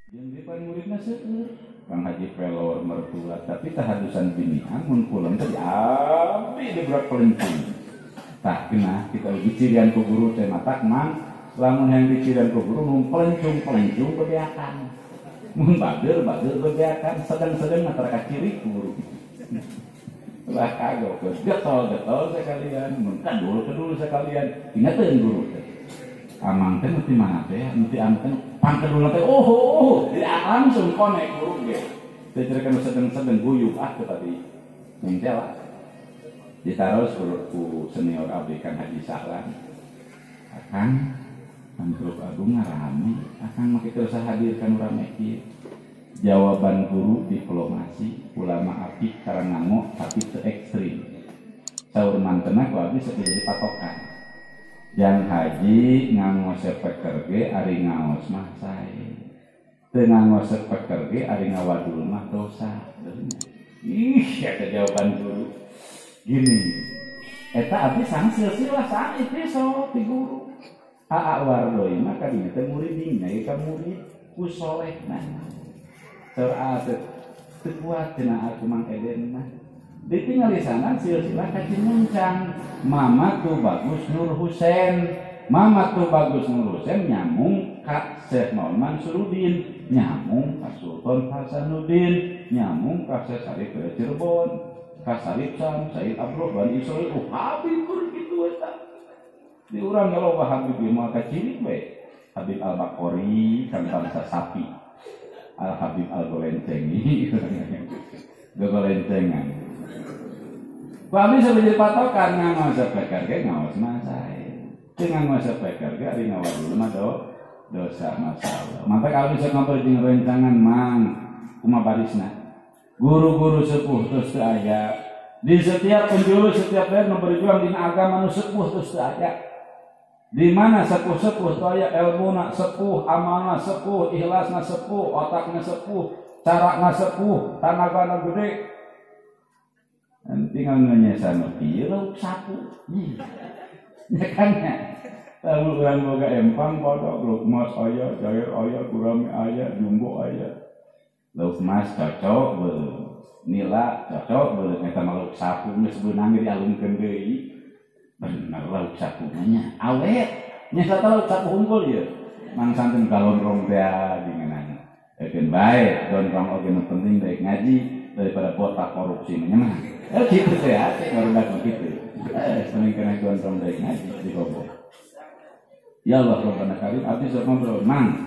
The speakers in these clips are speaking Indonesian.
Jeung di pan muridna seueur. Kang Haji pelor mertua tapi tahadusan binian mun pulang teh abdi di berat pelencing. Tah kenah kita bicirian ku guru teh matak mang lamun yang bicirian ku guru mun pelencung bebeakan. Mun bager bebeakan sedang antara kaciri ku guru. Lah kagok getol sekalian mun kadul sekalian ingeteun guru teh. Amang teh mesti mana teh mesti amang pangkedul teh tidak langsung konek guru ge teh cerekan sedeng guyub teh tadi menjela ditaros ku senior abdi kan Haji Sahlan akan Mantruk Agung ngarame akan make terus hadirkan urang kieu jawaban guru diplomasi ulama apik karangango tapi teu ekstrim saur mantena ku abdi sakieu jadi patokan. Yang haji ngangos peker ge ari ngaos mah sae. Teu ngangos peker ge ari ngawadul mah dosa. Eta jawaban guru. Gini. Eta abdi sang silsilah sang episode ti guru. Aa wardoi mah kadina teh murid nya ka murid ku solehna. Saur teu kuat cenah aku Mang Eden mah. Ditinggal di sana silsilah kaci muncang. Mama tuh bagus Nur Husain nyambung ka Syekh Maulana Mansuruddin, nyambung ka Sultan Hasanuddin, nyambung ka Syekh Sarif Cirebon, ka Sarif Sam, Said Abdul Bani Israil, Habib kitu eta. Di urang kalau Habib mah kaciri we. Habib Al-Baqori kan bangsa sapi. Al-Habib Al-Golencengi. Golencengan. Kami sebagai patokan ngangos peker ge ngaos mah sae. Teu ngangos peker ge ari ngawadul mah dosa masalah. Mata kalau bisa ngobrol jeung rencangan mang kumaha barisna. Guru-guru sepuh terus teu aya. Di setiap penjuru setiap daerah berjuang dina agama nu sepuh terus teu aya. Di mana sepuh-sepuh teu aya ilmuna sepuh, amalna sepuh, ikhlasna sepuh, otakna sepuh, carana sepuh, tanagana gede. Tinggal ngenyesa nuki, lauk sapu. Ya kan ya. Lalu orang boga empang kodok, lauk mas ayah, cair ayah, gurame ayah, jumbo ayah. Lauk mas cocok, nila cocok, ngeta lauk sapu, sebenarnya dialungkan deui. Bener lauk sapu nya awet. Nya sata lauk sapu unggul ya. Mang santen galonrong teh dingenan. Ekeun bae, galonrong oge nu penting baik ngaji daripada botak korupsi mah. Gitu teh ate ngarudak kitu. Sering kena gondrong daek ngaji di gobo. Ya Allah Rabbana Karim abdi sok ngobrol mang.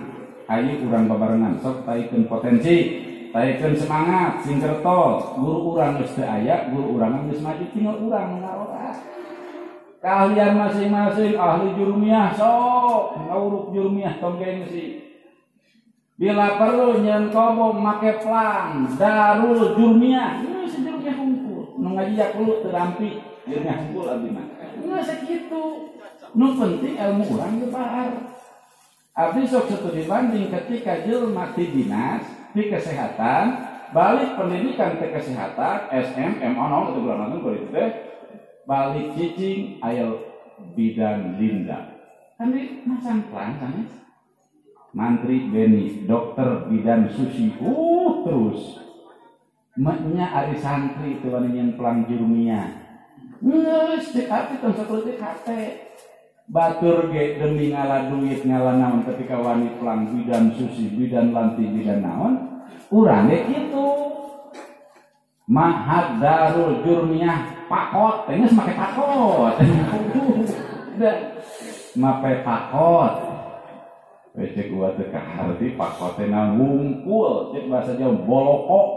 Ayo urang babarengan sok taikeun potensi, taikeun semangat, singkerto. Guru urang geus teu aya, guru urang geus maju tinggal urang ngaroa. Keahlian masing-masing ahli jurumiyah sok ngawuruk jurumiyah tong gengsi. Bila perlu nyen kobo make plang darul jurumiyah. Sejurumiyah nu ngaji ya kudu terampi jeung hungkul abdi mah. Geus sakitu. Nu penting ilmu urang teu bahar. Abdi sok studi banding ketika jelema ti dinas di kesehatan, balik pendidikan ke kesehatan, SM, MA naon teh urang bari teh balik cicing aya bidan linda. Kan di masang plan sanes. Mantri Beni, dokter bidan susi, terus. Maknya ari santri itu wanita pelang jurumiyah. Ngeus cek hati tong sakulit hate. Batur ge demi ngala duit ngala naon ketika wanita pelang bidan susi, bidan lanti, bidan naon. Urang ge kitu. Mahad Darul Jurumiyah pakot, geus make pakot. Mape pakot. Cek gua teh kaharti pakotena ngungkul, cek bahasa Jawa bolokok.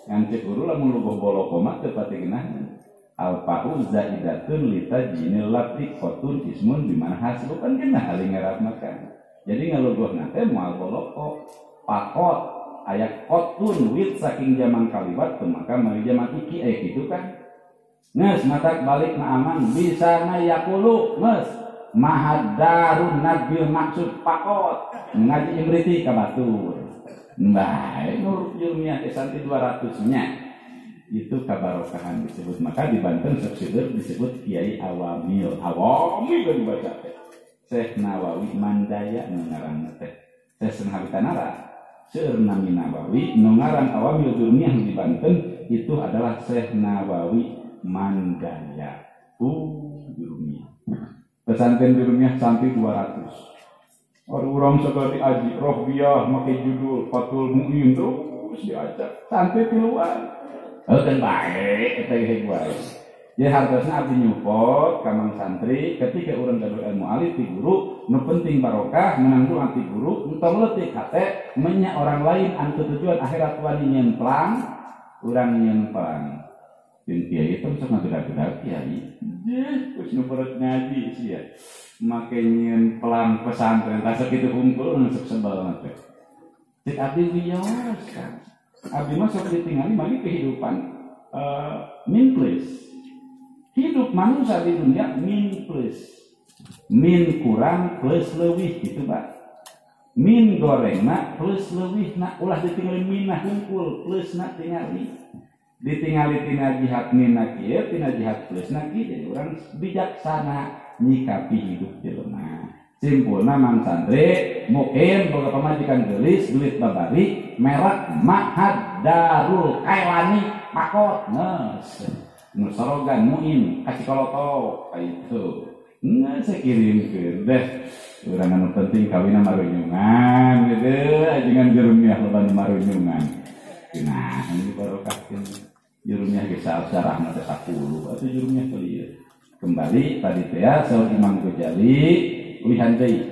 Ngancik guru lamun lugoh boloko mah teu pati geunahna. Alfa'u zaidatun litajinil latiqatun ismun bimana hasbu kan geunah ali ngarapna kan. Jadi ngalugohna teh moal boloko. Pakot aya qotun wit saking zaman kaliwat teu maka mari zaman iki kitu kan. Geus matak balik na aman bisana yaqulu geus mahaddarun nabil maksud pakot ngaji imriti ka batur. Baik, Nur Jurumiyah Kesanti 200-nya itu kabarokahan disebut. Maka di Banten subsidiar disebut Kiai Awamil. Awamil kan dibaca. Syekh Nawawi Mandaya mengarang teh. Syekh Senhawi Tanara seueur nami Nawawi nu ngaran Awamil Durmiyah di Banten itu adalah Syekh Nawawi Mandaya. Durmiyah. Pesantren Durmiyah sampai 200. Orang sekali aji rohbiyah pakai judul Fathul Mu'in terus diajak sampai keluar. Dan baik eta ge baik. Jadi hartosna abdi nyupot ka mang santri ketika urang gaduh ilmu alif ti guru nu penting barokah menanggung anti guru entong leutik hate menya orang lain anu tujuan akhirat wani nyemplang urang nyemplang. Jeung kiai itu sok ngagedak-gedak kiai. Geus nu beureuh ngaji sia. Make nyemplang pesantren tasa kitu hungkul nu sok sebel teh. Cek abdi wios kan. Abdi mah sok ditingali bagi kehidupan min plus. Hidup manusia di dunia min plus. Min kurang plus leuwih gitu, Pak. Min gorengna plus leuwihna ulah ditingali minna hungkul plusna tingali. Ditingali tina jihad minna kieu, tina jihad plusna kieu. Jadi urang bijaksana nyikapi hidup jelema. Simpulna mang santri mukim boga pamajikan geulis duit babari merek Ma'had Darul Kailani Pakot nges nu slogan muin kasih koloto itu nges kirimkeun deh urang anu penting kawina marunyungan gitu ajengan Durmiyah loba marunyungan nah ini barokahkeun Durmiyah ge sarahna teh 10 atuh Durmiyah teu kembali tadi teh saur Imam Ghazali ulihan deui.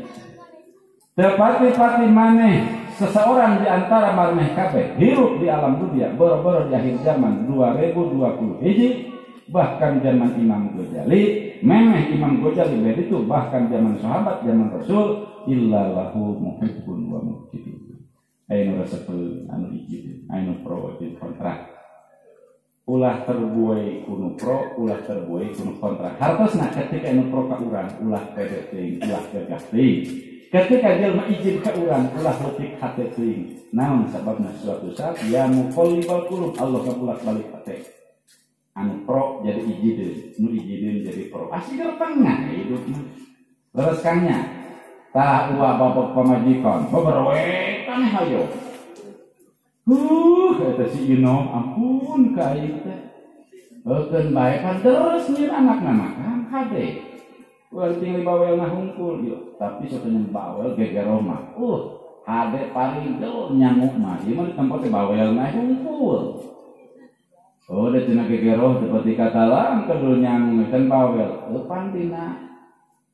Tepati-pati maneh seseorang di antara marmeh kabeh hirup di alam dunia boro-boro di akhir zaman 2020 hiji bahkan zaman Imam Ghazali memeh Imam Ghazali itu bahkan zaman sahabat zaman Rasul illa lahu muhibbun wa mubghidun. Anu resepkeun anu hiji anu pro jeung kontra. Ulah terbuai kuno pro, ulah terbuai kuno kontra. Hartosna ketika anu pro ka urang, ulah pede teuing, ulah gagah teuing. Ketika jelema izin ka urang, ulah leutik hate teuing. Naon sababna suatu saat ya muqallibal qulub, Allah kabulak-balik hate. Anu pro jadi ijidin, nu ijidin jadi pro. Asli tengah hidup. Lereskannya. Tah ulah babak pamajikan, beberwe taneh hayo. Kata si Ino, ampun kain teh. Bekeun bae kan terus nyir anakna makan hade. Urang tinggal bawel ngahungkul yo, tapi sotonya bawel gegero mah. Hade paling teu nyamuk mah. Ieu mah di tempat bawel ngahungkul. Da cenah gegero seperti kata lang kedul nyamuk kan bawel. Eupan dina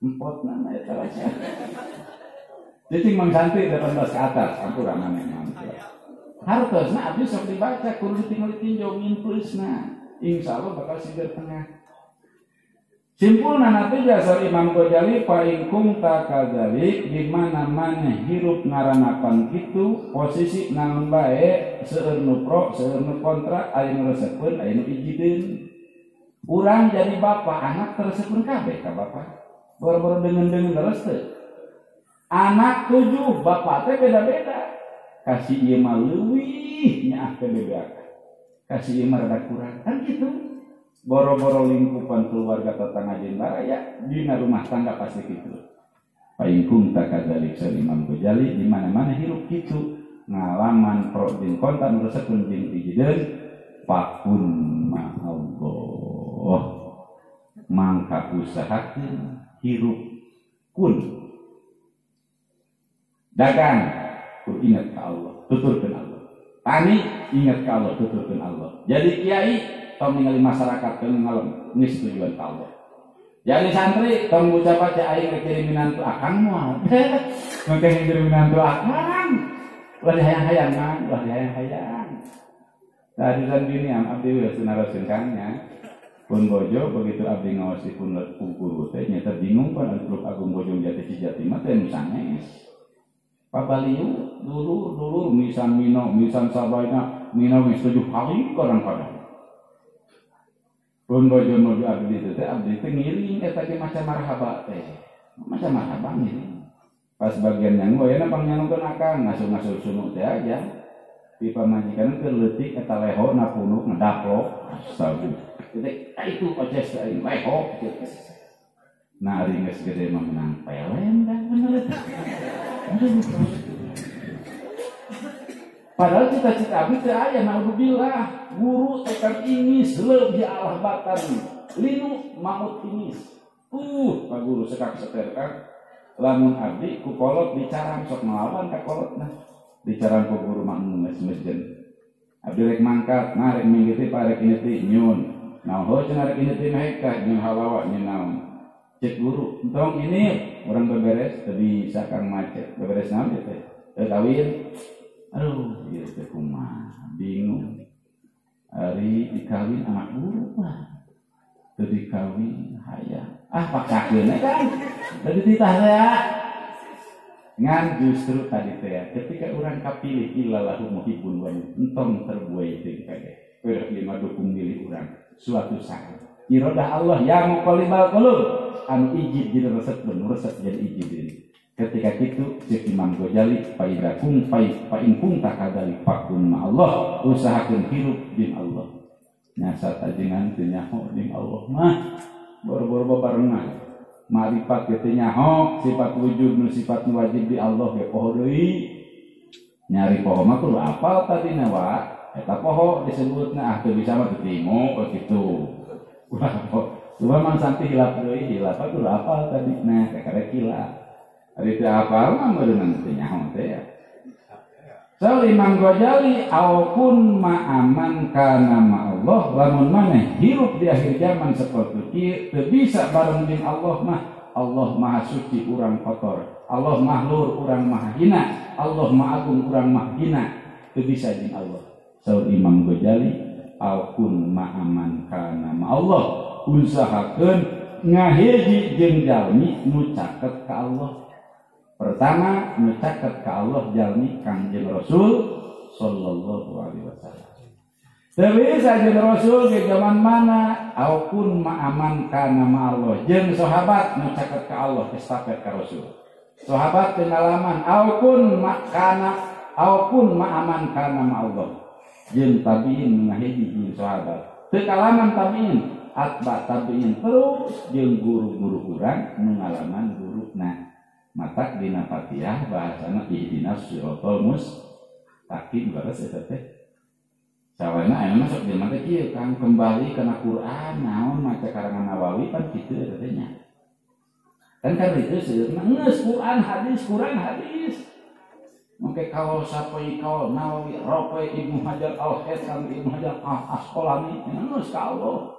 empotna eta wae. Jadi mang santri 18 ke atas, ampura maneh mantap. Hartosna abdi sok dibaca kudu tinggal tinjau min plusna insyaallah bakal sigar tengah. Simpulna nanti jasa Imam Ghazali fa in kunta kadzalik di mana maneh hirup ngaranapan kitu posisi naon bae seueur nu pro seueur nu kontra aya nu resepkeun aya nu ijidin. Urang jadi bapak anak teresepkeun kabeh ka bapak. Boro-boro deungeun-deungeun leres teu. Anak 7 bapak teh beda-beda. Kasih ieu mah leuwih nyaah ke bebeak. Kasih ieu mah rada kurang. Kan kitu. Boro-boro lingkupan keluarga tetangga jeung baraya dina rumah tangga pasti kitu. Paingkung tak kadzalik Imam Ghazali di mana-mana hirup kitu. Ngalaman pro jeung kontra nu resepkeun jeung ijidin pakun ma Allah. Mangka usahakeun hirup kun. Dagang ingat ke Allah, tuturkan Allah. Tani ingat ke Allah, tuturkan Allah. Jadi kiai tong ningali masyarakat tong ngalem geus tujuan ke Allah. Jadi santri tong ngucap baca aing kirimin tu akang moal. Mangke kirimin tu akang. Ulah dihayang-hayang mah, ulah dihayang-hayang. Tadi kan gini abdi geus naraoskeun kangnya. Pun bojo begitu abdi ngaos di pun guru teh nya bingung pan Grup Agung Bojong Jati mah teh nu sanes. Papaliu dulu misan mino misan sabaina mino geus 7 kali kadang-kadang. Pun bojo nu abdi teh abdi teh ngiring eta ge maca marhaba teh. Maca marhaba ngiring. Pas bagian yang goyana pangnyanungkeun akang ngasuh-ngasuh sunuk teh aja. Di pamajikan teh leutik eta leho na punuk ngedaplok. Astagfirullah. Itu oces aing leho. Nah, ari geus gede mah menang pelen dah bener. Padahal cita-cita abdi teu aya naudzubillah. Guru tekan ingis leuwih Allah batan. Linu maut ingis. Pak guru sekak seterkan lamun abdi ku kolot dicarang sok melawan ka kolotna. Dicarang ku guru mah geus abdi rek mangkat, nah rek minggiti parek ini ti nyun. Nah ho cenah rek ini ti meheka nyun halawa nyun naon. Cek guru, entong ini orang beberes teu bisa kang macet. Beberes naon teh? Teu kawin. Aduh, ieu teh kumaha, bingung. Ari dikawin anak guru mah. Teu dikawin hayang. Paksakeun kan. Tadi titah saya. Ngan justru tadi teh ketika urang kapilih illallahu muhibbun wa entong terbuai teh kage. Keur lima dukung milih urang suatu saat. Iradah Allah yang muqallibal qulub anu ijib jadi resep jadi ijib. Ketika itu cek Imam Ghazali fa in kunta kadzalik fakun ma Allah usahakeun hirup din Allah. Nyasat ajengan teu nyaho din Allah mah boro-boro barengan. Ma'rifat teu nyaho sifat wujud nu sifat wajib di Allah ge poho deui. Nyari poho mah kudu apal tadina wa eta poho disebutna teu bisa mah teu timo kitu. Cuma mang sampai hilap deui hilap kudu apal tadi nah kakare hilap. Ari teu apal mah meureun teu nyaho teh ya. So Imam Ghazali aupun ma'aman kana ma'allah lamun maneh hirup di akhir zaman seperti kieu teu bisa bareng jeung Allah mah Allah maha suci urang kotor Allah mahlur urang maha hina Allah maha agung urang maha hina teu bisa jeung Allah. So Imam Ghazali aupun ma'aman kana ma'allah usahakeun ngahiji jeung jalmi nu caket ka Allah. Pertama, mencatat ke Allah jalmi Kangjeng Rasul sallallahu alaihi wasallam. Tapi Kangjeng Rasul di zaman mana aupun ma'aman kana ma'allah jeung sahabat mencatat ke Allah estafet ka Rasul. Sahabat pengalaman aupun ma'aman kana ma'allah jeung tabiin ngahiji jeung sahabat. Teu kalaman tabiin, atba tabiin terus jeung guru-guru urang nu ngalaman guruna. Mata dina Fatihah bahasana ihdinas siratal mustaqim baras eta teh. Sawana aya masuk di mata kieu kang kembali kana Quran naon maca karangan Nawawi pan kitu eta teh nya. Kan itu seueurna geus Quran hadis. Mungkin kalau sapai kau Nawawi Rafi Ibnu Hajar Al-Haythami Ibnu Hajar Al-Asqalani geus ka Allah.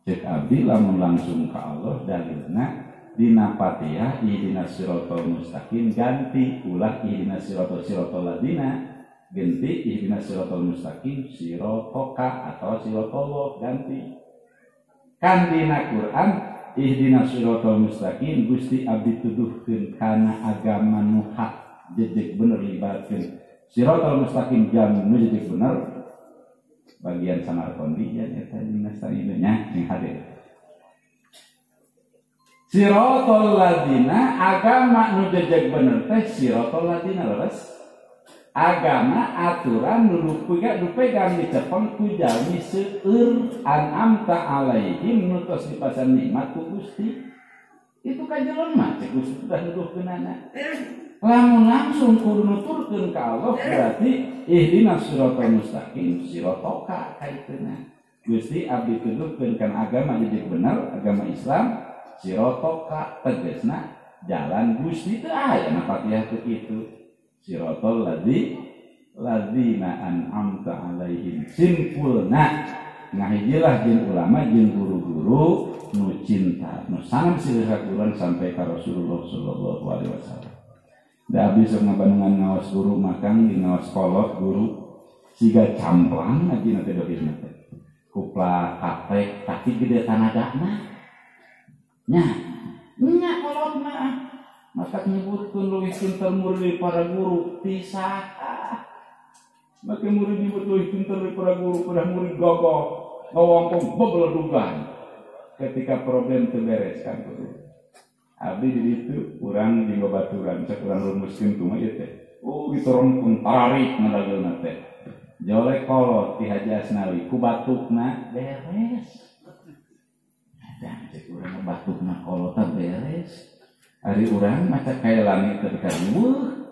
Cek abdi lamun langsung ka Allah dalilna dina Fatihah ihdinas siratal mustaqim ganti ulah ihdinas siratal ladina ganti ihdinas siratal mustaqim siratoka atau siratollah ganti kan dina Quran ihdinas siratal mustaqim Gusti abdi tuduhkeun kana agama nu hak jejeg bener libatkeun siratal mustaqim jam nu jejeg bener bagian Samarqandi ya eta dina sarinanya sing hadir. Siratal ladina agama nu jejeg bener teh siratal ladina leres. Agama aturan nu dupegang dicepeng ku jalmi seueur an'amta alaihim nu tos dipasan nikmat ku Gusti. Itu ka jelema cek Gusti teh nuduhkeunana. Lamun langsung kudu nuturkeun ka Allah berarti ihdinas siratal mustaqim siratoka kaituna. Gusti abdi tuduhkeun kana agama jejeg bener agama Islam sirotoka tegesna jalan Gusti teu aya na Fatihah teu kitu sirotol ladzina an'amta alaihim simpulna ngahijilah jeung ulama jeung guru-guru nu cinta nu sangat silihaturan sampai ka Rasulullah sallallahu alaihi wasallam. Da abdi sok ngabandungan ngaos guru makang di ngaos kolot guru siga camplang ajina teh dohirna teh kupla kapek tapi gede tanadana nya kolotna maka nyebutkeun leuwih pinter murid para guru pisah maka murid nyebut leuwih pinter para guru para murid gogoh ngawangkong bebeledugan ketika problem teu beres kan guru abdi di ditu urang di babaturan cek urang rumuskeun kumaha ieu teh diturunkeun tarik ngadageulna teh jolek kolot ti Haji Asnawi ku batukna beres. Dan cek urang batukna kolota beres. Ari urang maca kaya langit teu dikariweuh.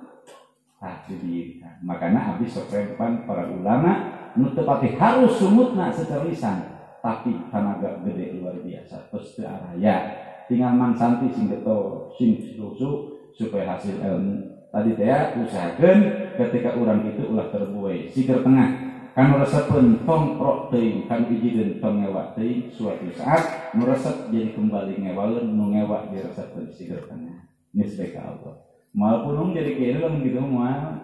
tak didirikan. Makanya abdi soprepan para ulama nutupati harus sumutna secara lisan, tapi tenaga gede luar biasa. Terus ke araya tinggal mansanti sing geto sing susu supaya hasil ilmu. Tadi teh usahakeun ketika urang itu ulah terbuai sigar tengah kan resepkeun tong prok teuing kan ijieun tong ngewa teuing suatu saat nu resep jadi kembali ngewaeun nu ngewa diresepkeun sigar tengah nisbe ka Allah. Maupun jadi kieu lamun kitu moal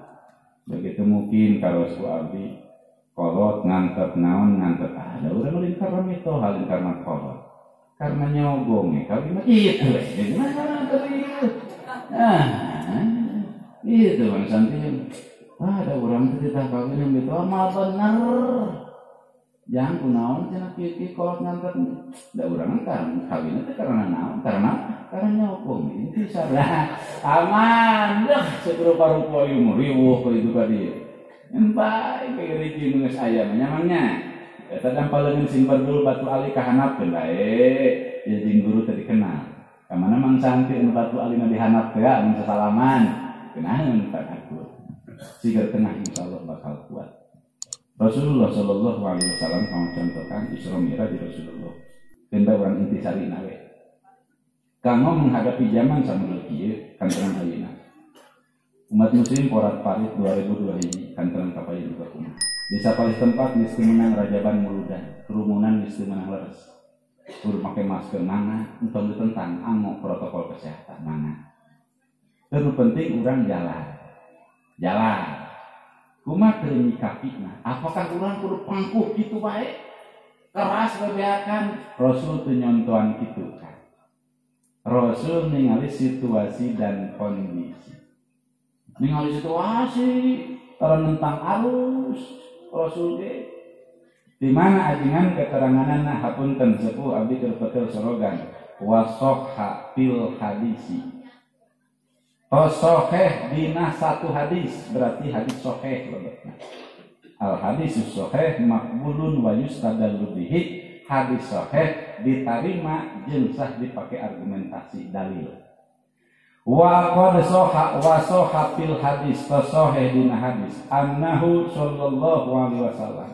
begitu mungkin karos ku abdi kolot ngantep naon ngantep ada urang ulin karena itu halin karena kolot karena nyogong kali mah itu gimana tadi itu bang santi ada orang itu kita kawin yang itu amal benar jangan kunaon cina kiki kolot ngantep ada orang kan kawin itu karena naon karena nyogong itu salah aman dah serupa-rupa ilmu riwuh ke itu tadi yang baik kayak rezeki nges ayam nyamannya eta dampaleun simpen dulu batu ali kahanapkeun bae jadi guru tadi kenal kamana mang santi anu batu ali mah dihanap teh anu sasalaman kenaeun tak aku sigar tengah insyaallah bakal kuat. Rasulullah sallallahu alaihi wasallam mencontohkan Isra Mi'raj di Rasulullah tenda urang intisari nawe kanggo menghadapi zaman sambil kieu kantoran ayeuna umat muslim porat parit 2002 kantoran kapayun ka kumaha di sapalih tempat mesti menang rajaban muludan kerumunan mesti menang leres kudu make masker mana entong ditentang anggo protokol kesehatan mana terus penting urang jalan kumaha teu nyikapina apakah urang kudu pangkuh kitu bae keras bebeakan Rasul teu nyontohan kitu kan Rasul ningali situasi dan kondisi ningali situasi tentang arus Rasul ge di mana ajengan keteranganana hapunten sepuh abdi keur petel sorogan wasahha fil hadisi sahih dina satu hadis berarti hadis sahih lebetna al hadisus sahih maqbulun wa yustadallu bihi hadis sahih diterima jeung sah dipake argumentasi dalil wa qad sahha fil hadis sahih dina hadis annahu sallallahu alaihi wasallam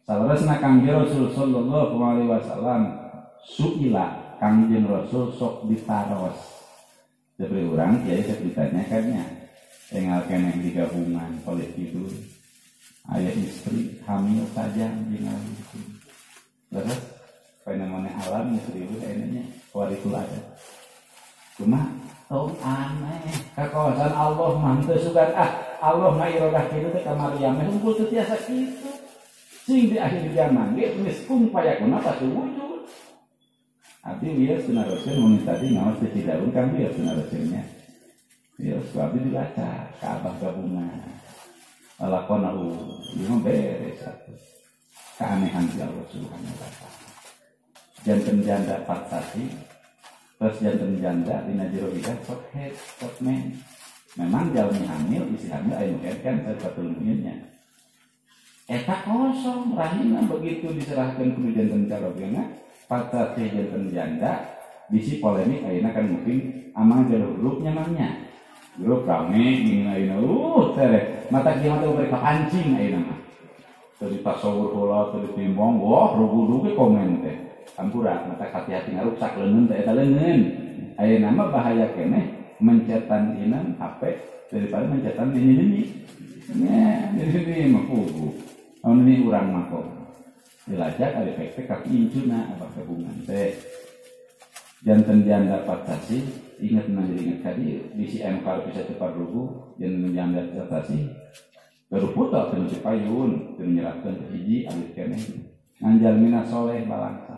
salerosna Kangjeng Rasul sallallahu alaihi wasallam suila Kangjeng Rasul sok ditaros diberi urang kiai sok ditanyakannya tinggal keneh digabungan oleh tidur aya istri hamil saja jeung itu terus fenomena alam istri itu kayaknya warikul ada cuma tong aneh kakawasan Allah mah teu sugan Allah mah iradah kitu teh ka Maryam hungkul teu tiasa kitu sing di akhir zaman ge geus kumpayakun pasti wujud abdi wieu sunah rasul mun tadi ngaos teh tidak kan wieu sunah rasulnya wieu abdi dibaca ka abah gabungan lakona ieu beres atuh keanehan di Allah Subhanahu wa taala janten janda patsati terus janten janda dina jero idah sok head sok men memang jalmi hamil isi hamil aya nu kan sapatul mu'minnya eta kosong rahimna begitu diserahkeun ku janten calogena patsati janten janda bisi polemik ayeuna kan mungkin amang jalur grup nyamannya grup rame gini ayeuna terek mata kieu mah mereka pancing ayeuna mah teu ditasawur heula teu ditimbang wah rugu-rugu komen teh ampura mata hati-hati ngaruksak leungeun teh eta leungeun ayeuna mah bahaya keneh mencetan inan HP daripada mencetan ini nya ini mah pugu ini urang mah kok dilajak ada efek kaki incuna apa gabungan teh janten janda patsasi ingat ingat tadi di CMK bisa cepat rugu janten janda patsasi baru putar teu cipayun teu nyerahkeun hiji alit keneh nganjal mina soleh balangsa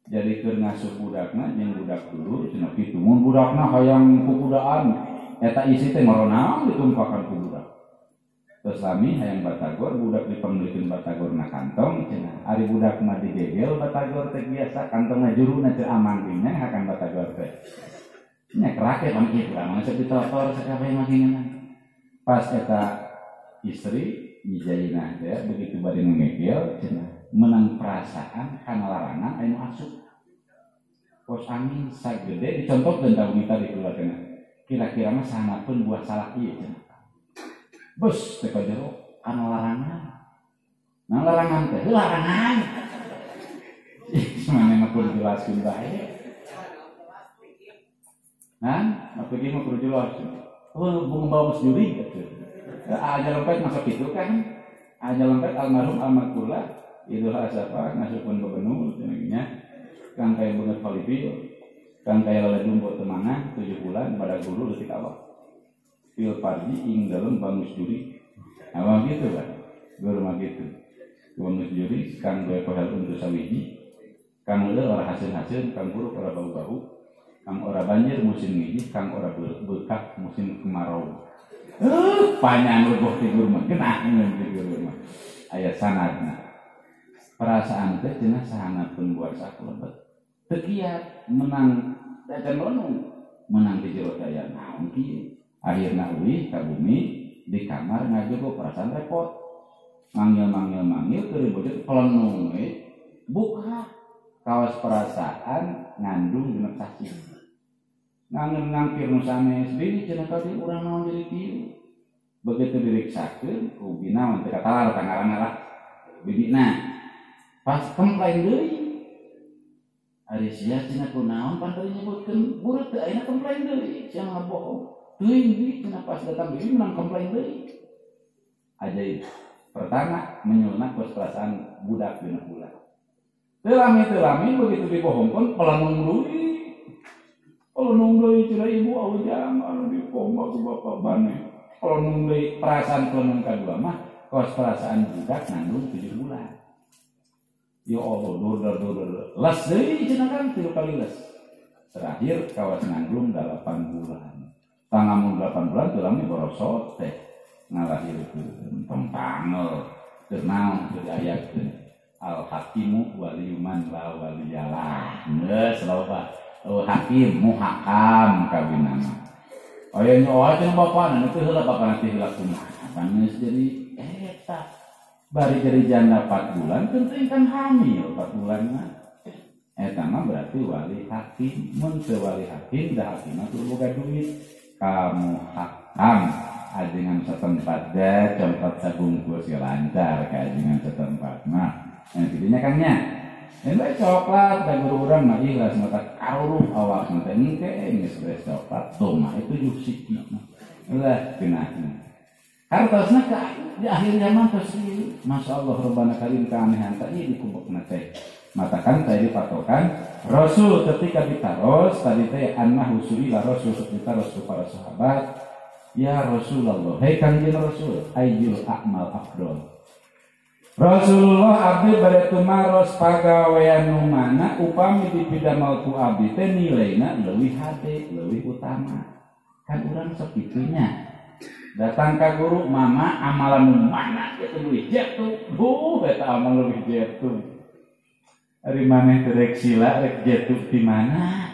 jadi keur ngasuh budakna jeung budak dulu cenah kitu mun budakna hayang kupudaan eta isi teh maronaon ditumpakan ku budak terus lami hayang batagor budak dipanglikeun batagorna kantong cenah ari budak mah digegel batagor teh biasa kantongna juruna teu aman nya hakan batagor teh nya kerake pan kieu urang mah sok ditotor sakabeh mah geunan pas eta istri nyijaina teh begitu bade ngegel cenah menang perasaan kana larana anu asup pos angin sagede dicontohkeun tahu kita di keluargana kira-kira mah sangatpun buah salak ieu cenah. Bos teh ka jero kana larangan. Nah larangan teh larangan. Mana mah kudu jelaskeun bae. Apa gini mah kudu jelaskeun. Oh, bawa mas juri gitu. Aja lempet masuk itu kan. Aja lempet almarhum almarhumlah itu siapa ngasupun gubernur cenah kan kayak bener valipil kan kayak lele jumbo temangan 7 bulan pada guru detik awal pil parji ing dalam bangus juri awal gitu kan guru mah gitu bangus juri kan gue kohel untuk sawiji kan udah orang hasil kan guru orang bau-bau kan orang banjir musim ngiji kan orang bekak musim kemarau panjang leboh di guru mah kena di guru mah aya sanadna perasaan teh cenah sahangatkeun buat saklebet teu kiat menang dacan lenung menang di jero daya naon kieu akhirna euih ka bumi di kamar ngajogo perasaan repot manggil keur bojot pelenung buka kaos perasaan ngandung genep sasi ngangkir nu sanes deui cenah ka dieu urang naon jadi kieu begitu diriksakeun ku bina mah teu katalar tangaranna lah bibina pas komplain deui ari sia cenah kunaon pan teu nyebutkeun buruh teu ayeuna komplain deui sia mah bohong teuing deui cenah pas datang deui menang komplain deui ajaib pertama menyulna kos perasaan budak dina bulan teu lami begitu dibohongkeun pelanung deui cenah ibu aujang anu dipomba ku bapak bane pelanung deui perasaan pelanung kadua mah kos perasaan budak nanggung 7 bulan. Ya Allah, dur les deui cenah kan 3 kali les. Terakhir kawas nanggung 8 bulan. Tangamun 8 bulan teu lami borosot teh ngalahirkeun pempangel teu naon teu diayakeun. Al hakimu waliyuman la waliyalah. Geus loba. Hakim muhakam kawinana. Aya nyoa cenah bapana teu heula bapana teh heula kumaha. Panis jadi eta bari jadi janda 4 bulan penting kan hamil 4 bulan mah eta mah berarti wali hakim mun teu wali hakim da hakim mah kudu boga duit kamu hakam ajengan satempat da contot sabungkus lancar ka ajengan satempat mah intinya kan nya bae coklat da guru urang mah ikhlas mata karuruh awak mah teh engke geus beres coklat tuh mah itu jusiki mah ulah kenahna hartosna di akhir zaman terus Masya Allah Rabbana Karim keanehan tadi dikumpulkan teh matakan saya dipatokan Rasul ketika ditaros tadi teh anna husuila Rasul ditaros kepada sahabat ya Rasulullah hei kanjeng Rasul ayyul a'mal afdol Rasulullah abdi bade tumaros pagawean nu mana upami dipidamel ku abdi teh nilaina leuwih hade leuwih utama kan urang sok kitunya datang ke guru mama amalan mana gitu lebih jatuh eta amal lebih jatuh dari mana terek sila rek jatuh di mana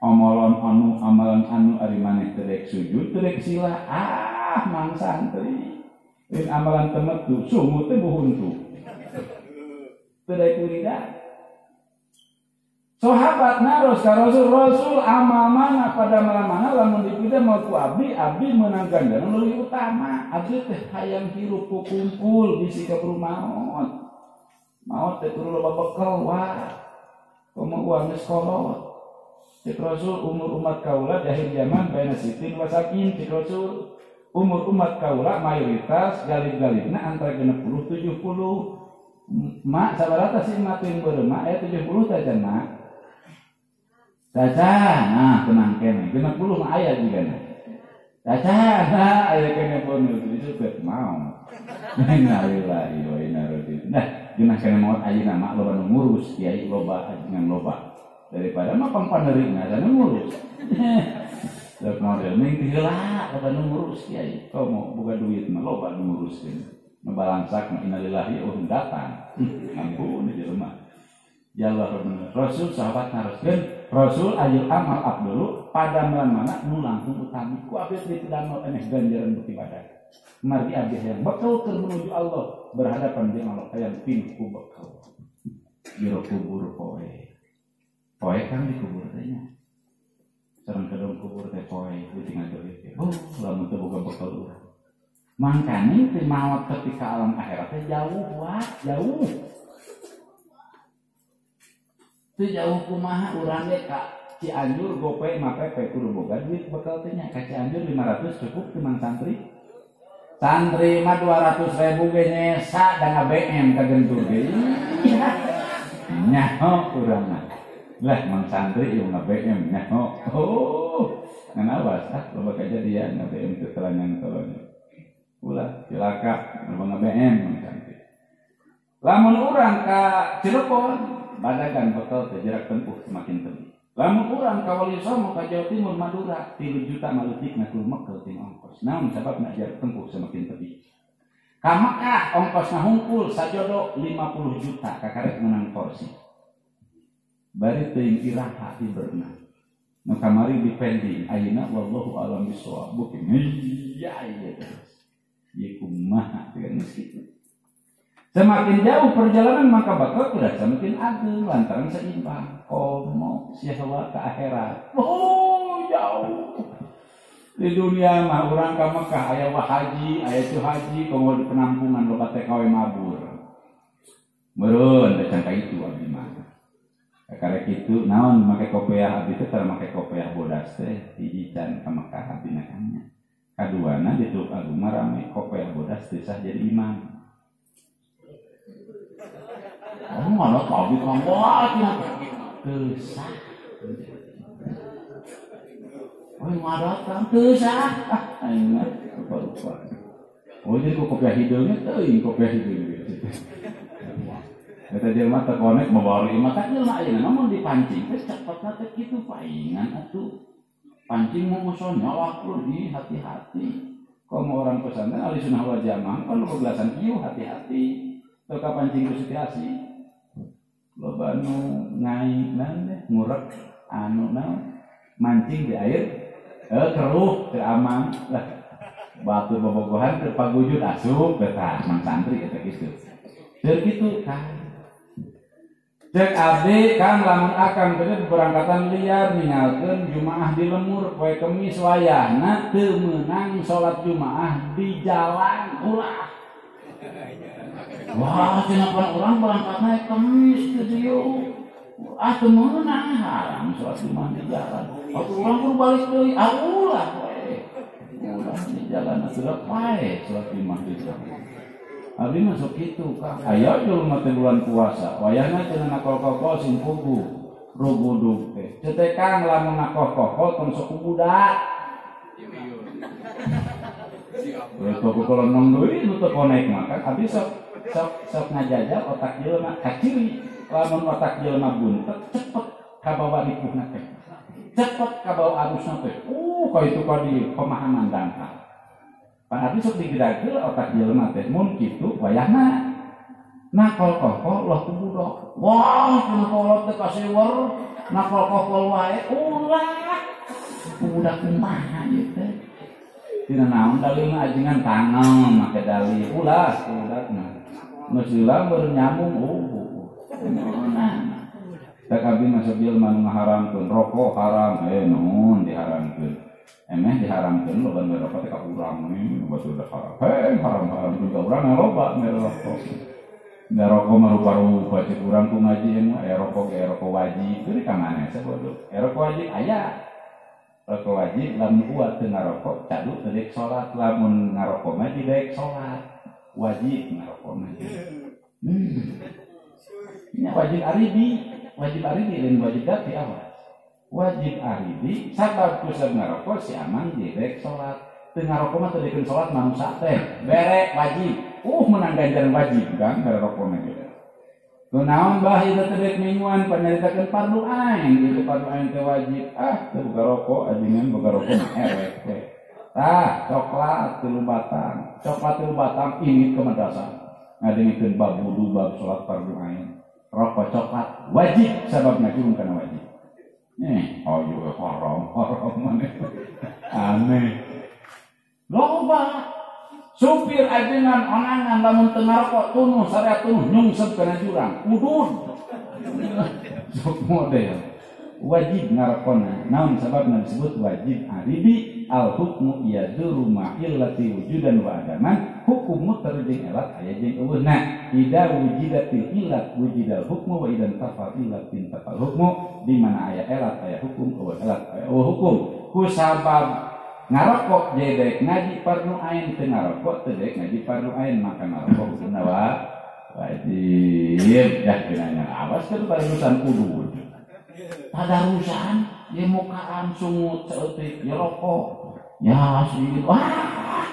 amalan anu dari mana terek sujud terek sila mang santri in amalan temetu sungguh teh buhuntu terek urida sahabat naros ka Rasul amal mana pada malam mana lamun dipida mau ku abdi menang ganjaran leuwih utama abdi teh hayang hirup kumpul bisi ka maot teh kudu loba bekal wah komo uang geus kolot cek Rasul umur umat kaula di akhir zaman baina sitin wa sakin cek Rasul umur umat kaula mayoritas galib-galibna antara 60 70 mak sabaraha sih matin beureum mak 70 teh cenah Caca, nah tenang kene, 60 mah aya juga nah. Caca, nah aya kene bonus itu teh mau. Innalillahi wa inna ilaihi raji'un. Nah, geunah kene maot ayeuna mah loba nu ngurus, kiai loba dengan loba. Daripada mah pangpaneurina anu ngurus. Dek model ming heula loba nu ngurus kiai. Komo boga duit mah loba nu nguruskeun. Nu balangsak mah innalillahi wa datang. Ampun di jelema. Ya Allah Rasul sahabat naroskeun Rasul ayeul amal abdulu pada mana nu langkung utami ku abdi teu damel eneh ganjaran bukti ibadah margi abdi yang bekal keur menuju Allah berhadapan dengan Allah hayang pinku bekal jero kubur poe kan dikubur teh nya sareng kedong kubur teh poe tinggal teu. Oh, lamun teu boga bekal urang. Mangkane teh maot ketika alam akhirat teh jauh wah, jauh. Teu jauh kumaha urang ge ka Cianjur gope make kudu boga duit bekal teh nya ka Cianjur 500 cukup teu mang santri. Santri mah 200.000 ge nyesa dana BM ka gentur ge. Nyaho urang mah. Lah mang santri ieu BM nyaho. Oh, nganawas loba kejadian BM teu telangan tolong. Ulah cilaka loba BM mang santri. Lamun urang ka Cirebon badagan bekal teh jarak tempuh semakin teuing. Lamun urang ka Wali Songo ka Jawa Timur Madura 3 juta maletik na kudu mekel ting ongkos. Naon sababna jarak tempuh semakin teuing. Ka Mekah ongkosna hungkul sajodo 50 juta kakarek menang porsi. Bari teuing iraha di berenang. Nu kamari dipending ayeuna wallahu a'lam bishawab. Bukan iya terus. Ieu kumaha dengan kitu. Semakin jauh perjalanan maka bakal kuda semakin ageng lantaran seimbang. Komo syahwa ke akhirat. Oh jauh. Di dunia mah urang ka Mekah aya wah haji, aya tu haji, komo di penampungan loba teh kawe mabur. Meureun teh can itu abdi mah. Karek kitu naon make kopiah abdi teh tara make kopiah bodas teh hiji can ka Mekah abdi nakannya. Kaduana di Teluk Agung mah rame kopiah bodas teh sah jadi imam. Oh, mana tahu kan buat ya? Kesah. Oh, mana kan kesah? Ingat lupa. Oh, jadi kopiah hidungnya tuh, kopiah hidungnya. Kita jelma terkonek membawa lima tak jelma aja, namun dipancing. Cepat nanti gitu paingan atuh. Pancing mau musuhnya waktu di hati-hati. Kalau mau orang pesantren ahli sunnah wal jamaah kan lu kebelasan kieu hati-hati. Teu pancing ku situasi. Loba nu ngai nang ngurek anu naon mancing di air keruh teu aman lah batu bobogohan teu pagujud asup betah mang santri eta kitu teu kitu kan cek abdi kan lamun akan bener berangkatan liar ninggalkeun jumaah di lemur poe Kemis wayahna teu meunang salat jumaah di jalan ulah. Wah, kenapa orang berangkat naik Kemis ke dia? Atau menang haram sholat jumaah di jalan. Atau orang pun balik dari ulah di jalan sudah pae sholat jumaah di jalan. Abdi masuk itu kan. Ayo dulu mati bulan puasa. Wayahna cenah nakol-kokol sing pugu, rugudug teh. Cetekang lamun nakol-kokol tong sok budak. Itu kalau nongdoin itu konek makan. Abdi sok ngajajal otak jelema kaciri. Lamun otak jelema buntet cepet kabawa ripuhna teh. Cepet kabawa arusna teh. Ka itu ka di pemahaman dangkal. Pan abdi sok digedageul otak jelema teh mun kitu wayahna nakol-kokol lah ku budak. Wah, nakol teh kaseueur, nakol-kokol wae ulah. Budak kumaha ieu teh? Tina naon dalilna ajengan tanam make dalil ulah budakna. Musilah bernyambung tak abdi masuk jelema nu ngaharamkeun rokok haram naon diharamkeun emeh diharamkeun loba merokok teh ka urang batu udah haram haram juga urang loba merokok merokok mah rupa-rupa cek urang ku ngaji emang rokok wajib teu ka maneh sabodo rokok wajib aya rokok wajib lamun kuat teu ngarokok cadu teu deuk salat lamun ngarokok mah tidak salat wajib ngarokok mah ini wajib aridi dan wajib dati awas wajib aridi sabab kusab ngarokok si aman direk sholat teu ngarokok mah teu dikeun sholat manusia teh bere wajib menang ganjaran wajib kan ngarokok mah gitu kunaon bah ieu teh rek mingguan panyaritakeun fardu ain itu fardu ain teh wajib teu boga rokok ajengan boga rokok mah erek teh coklat 3 batang ini ke madrasah ngadengikeun bab wudu bab sholat fardu ain rokok coklat wajib sababna curung kana wajib ayo haram maneh aneh loba supir ajengan onangan lamun teu ngarokok tunuh syariat tunuh nyungsep kana jurang udud sok model wajib ngarakona. Naon sababna disebut wajib aribi al hukmu yaduru ma illati wujudan wa adaman. Hukum terjeng elat aya jeung eueuna. Ida wujidatil illat wujidal hukmu wa idan tafal illat tafal hukmu. Di mana aya elat aya hukum, eueuh elat aya hukum. Ku sabab ngarokok jedek ngaji fardu ain teu ngarokok teu dek ngaji fardu ain maka ngarokok hukumna wajib. Ya kenanya awas keur tarusan kudu. Tadarusan ye mukaan sungut saeutik ya rokok. Ya sih. Wah.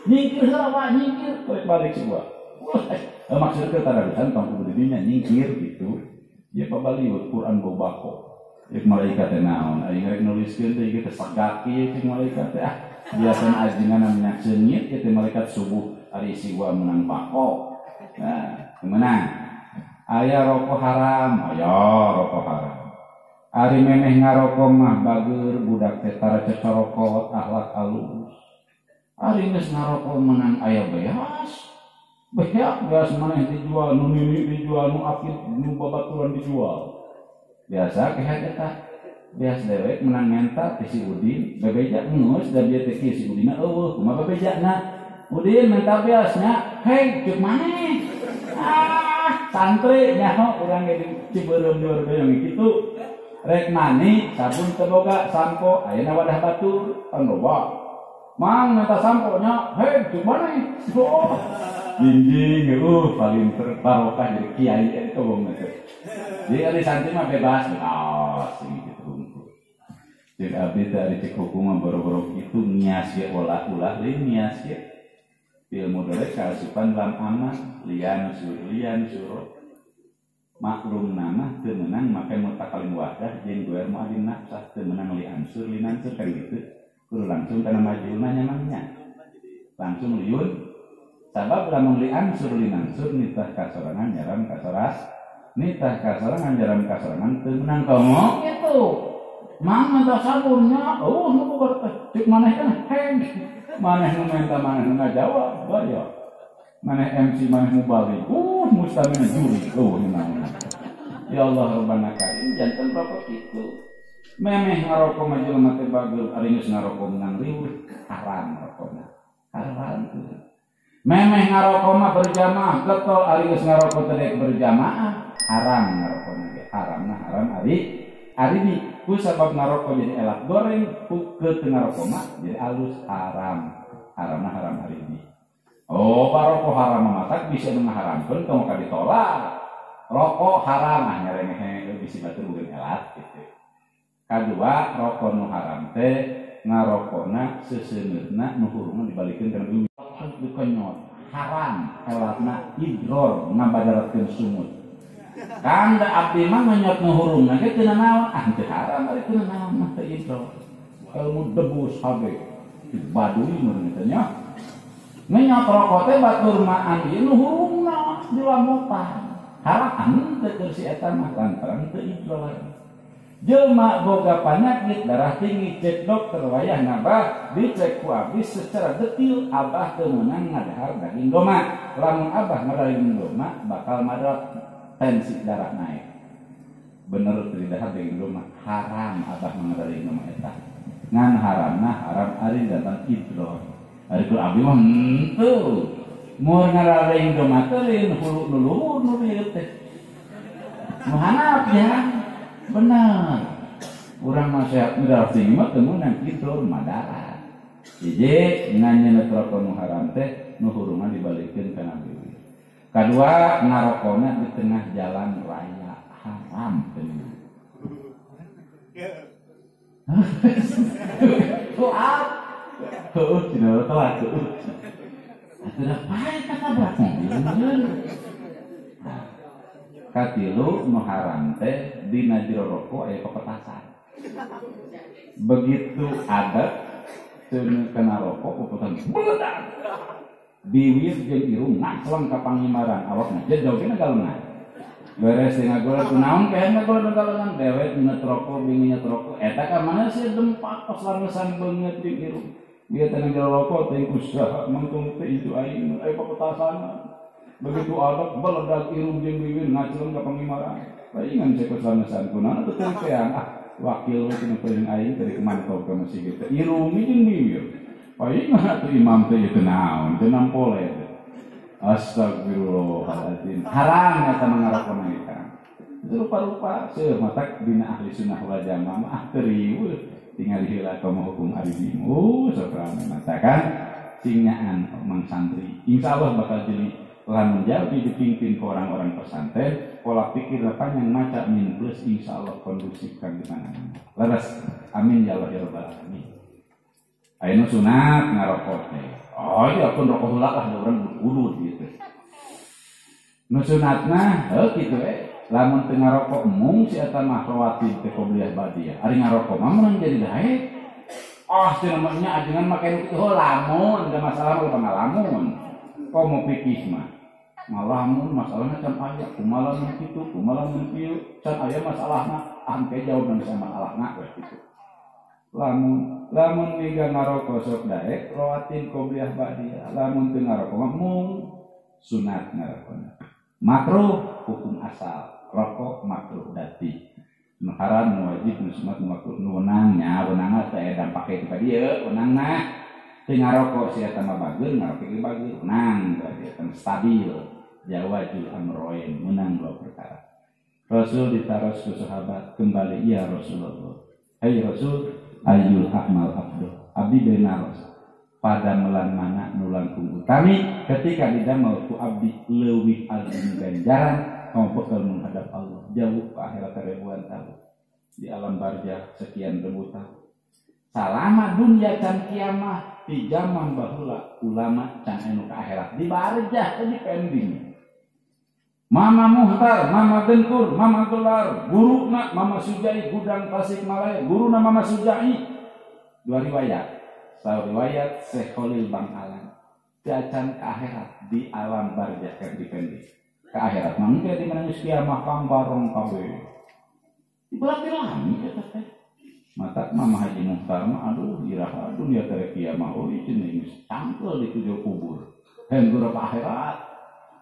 Nyingkir heula nyingkir balik sebuah. Maksudnya tadarusan tong kudu didinya nyingkir gitu. Ya pabaliut Quran bobako. Cek malaikat teh naon, aing rek nuliskeun teh ieu teh sagaki cek malaikat teh. Biasana ajengan minyak seungit teh malaikat subuh ari siwa menang pako. Nah, menang. Aya rokok haram, aya rokok haram. Ari memeh ngarokok mah bageur budak teh tara cecorokot akhlak alus. Ari geus ngarokok menang aya beas. Beas maneh dijual, nu nini dijual, nu akid, nu babaturan dijual. Biasa kehet eta bias dewek menang menta ti si Udin bebeja geus da bieu teh si Udina eueuh kumaha babejana Udin menta biasnya hei ceuk maneh santri nyaho urang ge Ciberem deur beung kitu rek mani sabun teu boga sampo ayeuna wadah batur pan loba mang menta sampo nya hei ceuk maneh jinjing paling barokah jadi kiai eta wong teh. Jadi ari santri mah bebas gitu. Jadi abdi teh ari cek hukum mah boro-boro kitu nias ge olah-ulah lain nias ge. Ilmu dorek kaasupan lam aman lian suruh maklum nama teu meunang make mutakalim wadah jeung goer mu'adin nafsah teu meunang li ansur kan gitu. Kudu langsung kana majulna nyamannya. Langsung liun sabab lamun li ansur linansur nitah kasorangan jaran kasoras nitah kasorangan jaran kasorangan teu meunang komo kitu mang eta sabunnya nu boga cek maneh kan heng maneh nu menta maneh nu ngajawab bae maneh MC maneh nu balik mustamina juri naon ya Allah rabbana karim janten rokok kitu memeh ngarokok mah jelema teh bageur ari geus ngarokok meunang riweuh haram rokokna haram tuh. Memeh ngarokok mah berjamaah, getol ari geus ngarokok teh berjamaah, haram ngarokokna ge. Haram ari di ku sabab ngarokok jadi elat goreng, ku teu ngarokok mah jadi alus haram. Haram ari di. Oh, barokok haram mah tak bisa ngaharamkeun tong ka ditolak. Rokok haram nyarengehe bisi batur bukan elat gitu. Kadua rokok nu haram teh ngarokokna seuseungeurna nu hurungna dibalikeun kana bumi. Dikonyot haram elatna idror ngabadaratkeun sumut kanda abdi mah ngonyot nu hurungna ge teu naon teu haram ari teu naon mah teu idror ilmu debus habe baduy mun teh nya ngonyot rokok teh batur mah andi nu hurungna dilamotan haram teu si eta mah lantaran teu idror. Jelma boga panyakit darah tinggi cek dokter wayah nabah dicek ku abdi secara detil abah teu meunang ngadahar daging doma lamun abah ngadahar doma bakal madarat tensi darah naik bener teu dahar daging doma haram abah ngadahar daging doma eta ngan haramna haram ari datang idror ari ku abdi mah henteu mun ngadahar daging doma teh lain hulu luluhur nu ieu teh nu hanap ya benar, orang masyarakat darah tinggi mah temu nang kitu madarat. Jadi nganyeun rokok nu haram teh nu hurungna dibalikeun kana bumi. Kadua ngarokona di tengah jalan raya haram teh. Tuat. Heuh cenah telat tuh. Atuh pae katabrak mobil. Katilu nu haram teh dina jero rokok aya pepetasan. Begitu ada teu kena rokok pepetasan meledak. Biwir jeung irung ngaclong ka pangimaran awakna jeung jogena galungan. Beres teh ngagoleh kunaon kae ngagoleh galungan dewek ngeut rokok bingi ngeut rokok eta ka mana sih dempak pas langesan beungeut jeung irung. Bieu teh jero rokok teh usaha mangtung teh itu aing aya pepetasan. Begitu ada meledak irung jeung bibir ngaclong ka pangimaran. Palingan cek pesan-pesan kunaon teu teukean wakil itu paling aing dari kemantau ke masjid gitu. Irungi jeung dieu. Paling mah tuh imam teh teu naon, teu nampole. Astagfirullahaladzim. Haram eta ngarokok kita. Itu rupa-rupa seueur mata dina ahli sunnah wal jamaah mah terieu tinggal heula ka hukum ari dimu sakrame mata kan singaan mang santri. Insyaallah bakal jadi lamun jadi dipimpin ke orang-orang pesantren pola pikir panjang maca min plus insyaallah kondusifkan di mana-mana. Leres. Amin ya Allah ya rabbal alamin. Ayeuna sunat ngarokok teh. Oh iya pun rokok heula lah urang udud gitu. Nu sunatna heuh kitu lamun teu ngarokok mung si eta mah rawatib teh qobliyah badiah. Ari ngarokok mah mun jadi dae. Teu namanya ajengan make nu kitu lamun ada masalah mah pangalamun. Komo pikih mah. Malamun masalahna can aya kumaha mun kitu, kumaha mun kieu, can aya masalahna ampe jawab dan sama masalahna we kitu. Lamun miga ngarokok sok daek rawatib qobliyah badiah. Lamun teu ngarokok mah mung sunat ngarokok. Makruh hukum asal. Rokok makruh dati. Nu haram nu wajib nu sunat nu makruh nu wenangnya wenangna teh dampake ka dieu wenangna teu ngarokok si eta mah bageun ngarokok ge bageun wenang berarti eta stabil jawajul amroin menang dua perkara. Rasul ditaros ke sahabat kembali ya Rasulullah. Hai Rasul ayyul a'mal afdal abdi benar pada melan mana nu langkung utami ketika didamel ku abdi leuwih alin ganjaran kamu bakal menghadap Allah jauh ke akhirat ribuan tahun di alam barzakh sekian ribu tahun salama dunia can kiamah di zaman baheula ulama can anu ke akhirat di barzakh di pending Mama Muhtar, Mama Dengkur, Mama Gelar, guruna Mama Sujai Gudang Tasikmalaya, guruna Mama Sujai. Dua riwayat. Satu riwayat Syekh Khalil Bangkalan. Jajan ke akhirat di alam barzakh yang dipending. Ke akhirat mangke di mana geus kiamah kang bareng kabeh. Berarti lami eta teh. Mata Mama Haji Muhtar mah aduh iraha dunia teh kiamah euy cenah geus cangkel di tujuh kubur. Henteu ka akhirat.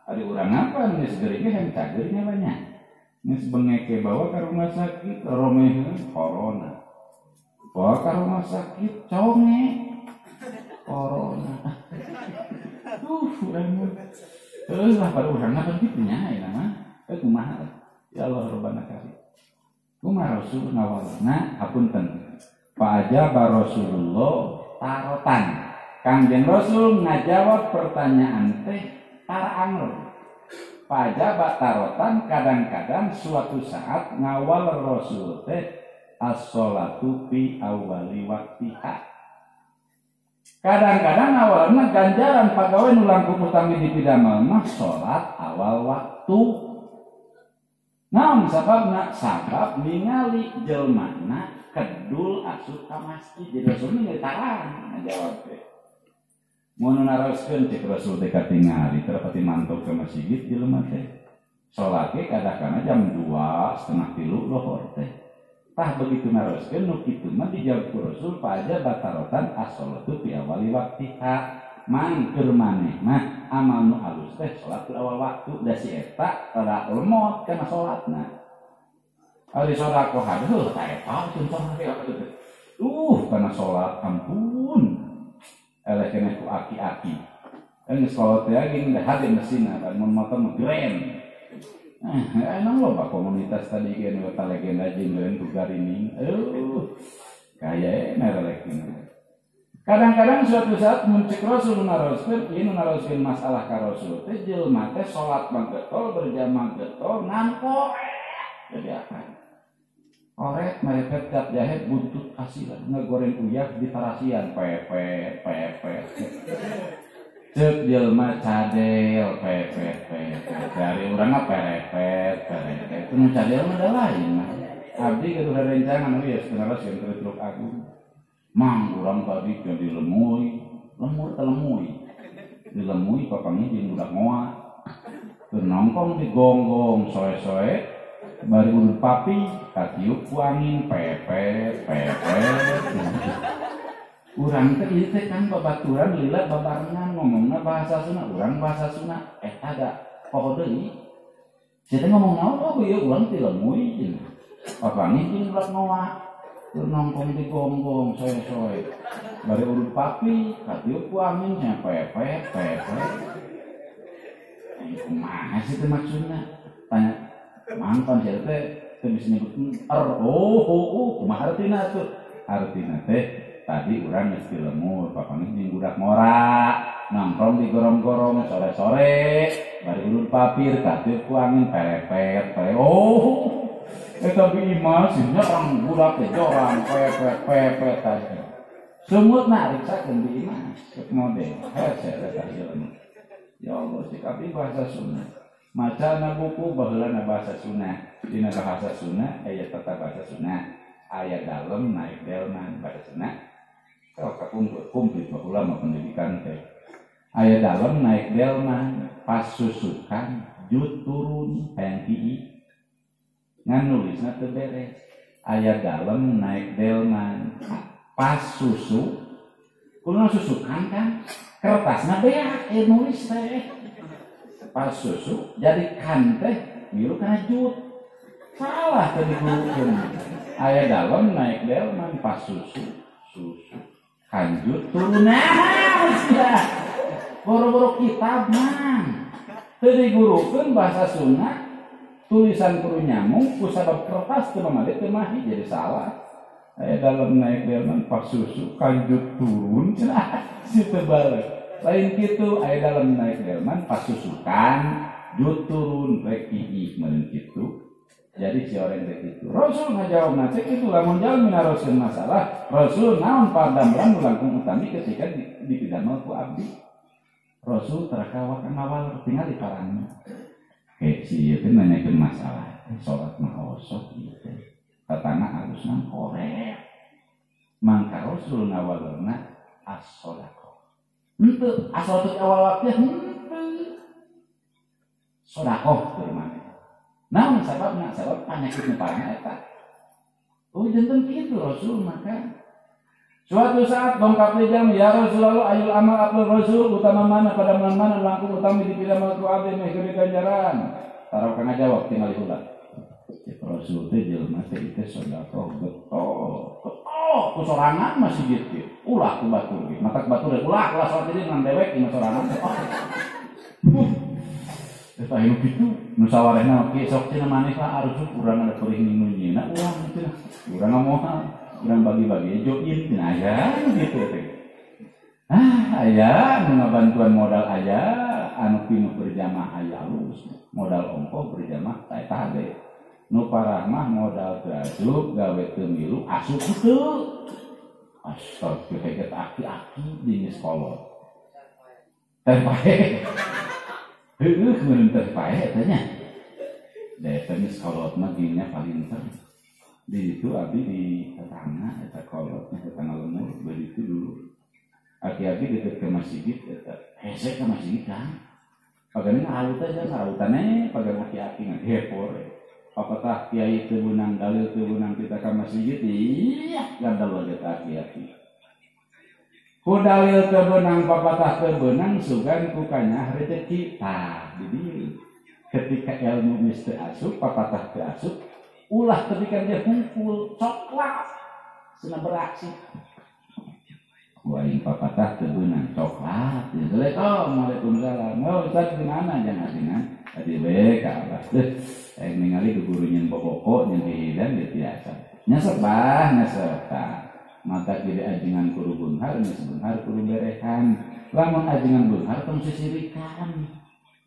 Ada orang apa geus geuring yang cagernya banyak. Geus bengeke bawa ke rumah sakit romeh corona. Bawa ke rumah sakit conge corona. Urang lah pada urang apa kitu nya nama. Kumaha? Ya Allah Rabbana karim. Kumaha Rasul ngawalna hapunten. Fa ajaba Rasulullah tarotan. Kangjeng Rasul ngajawab pertanyaan teh taramr. Pajaba tarotan kadang-kadang suatu saat ngawal Rasul teh as-sholatu fi awali waktiha. Kadang-kadang awalna ganjaran pagawe nu langkung utami dipidamel mah salat awal waktu. Naon sababna? Sabab ningali jelmana kedul asup ka masjid. Jadi Rasul ningali tarang ngajawab teh. Mun naroskeun cek Rasul teh katingali terpati mantau ke masjid jelema teh. Salat ge kadang-kadang jam 2:30 lohor teh. Tah begitu naroskeun nu kitu mah dijawab ku Rasul paja batarotan as-sholatu fi awali waqtiha. Man keur maneh mah amal nu alus teh salat di awal waktu da si eta rada lemot kana salatna. Ari sedekah hadeul ta eta contohna teh. Kana salat ampun. Eleh kena ku aki-aki. Geus salat teh geuning da hade mesinna kan mun motor mah keren. Emang loba komunitas tadi ge nu eta legenda jeung ku garining. Kaya merelekin. Kadang-kadang suatu saat muncul Rasul naroskeun masalah ka Rasul teh jelema teh salat manggetol berjamaah getol nangko. Jadi apa? Orek merepet cap jahe buntut asilan ngegoreng uyah di tarasian pepet cek jelma cadel pepet dari urang perepet itu nu cadel mah da lain mah abdi kudu rerencangan we setengah rasieun keur truk agung mang urang tadi keur dilemui dilemui papangnya jeung budak moa keur nongkrong di gonggong soe-soe bari urut papi katiup ku angin pepet urang teh ieu teh kan babaturan lila babarengan ngomongna bahasa Sunda urang bahasa Sunda ada poho deui sia teh ngomong naon ieu urang teh lemuy cenah papangih jeung budak ngoa nongkrong di gonggong soe-soe. Bari urut papi, katiup ku angin pepe. Kumaha sih teh maksudna? Tanya mantan saya teh bisa nyebut kumaha artina tuh? Artina teh tadi urang geus ti lemur, papangih jeung budak mora, nongkrong di gorong-gorong sore-sore, bari urut papir katiup ku angin pepe. Eta biima sia orang budak teh jorang pepe tadi. Sumutna riksakeun biima cek model. Hese eta ilmu. Ya Allah, sikapi bahasa Sunda. Macana buku baheulana bahasa Sunda. Dina bahasa Sunda aya tata bahasa Sunda. Aya dalem naik delman bahasa Sunda. Kalau kumplit ulama pendidikan teh. Aya dalem naik delman, pas susukan jut turun hayang ii. Ngan nulisna teu beres. Aya dalem naik delman, pas susu. Kunaon susukan kan? Kertasnya beak, nulis teh pas susu jadi kan teh milu kana jut salah tadi gurukeun aya dalem naik delman pas susu kanjut turun sia boro-boro kitab mah teu digurukeun bahasa Sunda tulisan kudu nyamung ku sabab kertas teu mamade teu mahi jadi salah aya dalem naik delman pas susu kanjut turun cenah si tebal lain gitu aya dalam naik delman pas susukan jut turun rek ii meureun kitu jadi si orang rek kitu Rasul ngajawab nate kitu lamun jalmi naroskeun masalah Rasul naon padamlan langkung utami ketika dipidana ku abdi Rasul terakawa kamawal tinggal di parang si ieu teh nanyakeun masalah salat mah osok ieu teh tatana alus nang korek mangka Rasul ngawalna as-shalah henteu asal teu awal waktu henteu sedekah keur mana naon sababna sabab panyakit nu parah eta janten kitu Rasul maka suatu saat dongkap jam ya Rasulullah ayul amal afdal Rasul utama mana pada mana langkung utami dipilih mal ku abdi meh gede ganjaran tarok kana jawab tinggal ulah Rasul teh jelema teh itu sedekah betul ku sorangan masih gitu ulah ku batur ge mata batur ulah kelas salat jadi nang dewek dina sorangan eta hirup kitu nu sawarehna oke sok cenah maneh lah arus urang ada perih nu nyieuna ulah kitu urang moal urang bagi-bagi join tina aya gitu teh aya nu ngabantuan modal aya anu pinu berjamaah aya alus modal ongkoh berjamaah eta teh nu parah mah modal teu asup gawe teu milu asup teu astagfirullah aki-aki di sekolah teh pae heueuh meureun teh pae eta nya da eta sekolah mah dinya paling ter di itu abdi di tetangga eta kolotnya tetangga lemur bari itu dulu aki-aki deket ke masjid eta hese ka masjid kan pagana ngahalut aja ngahutane pagana aki-aki ngahepor apakah kiai teu beunang dalil teu beunang kita ka masjid iya gandal lagi aki-aki ku dalil teu beunang papatah teu beunang sugan ku kanyah rezeki tah di dieu ketika ilmu geus teu asup papatah teu asup ulah ketika dia kumpul coklat cenah beraksi waing papatah teu beunang coklat Assalamualaikum waalaikumsalam ustaz di mana jangan tadi we ka Allah ningali ke gurunya pokok yang dihidan dia biasa nyesek mata kiri ajengan kudu bunghar nyesek bunghar kudu berehan lamun ajengan bunghar tong sisirikan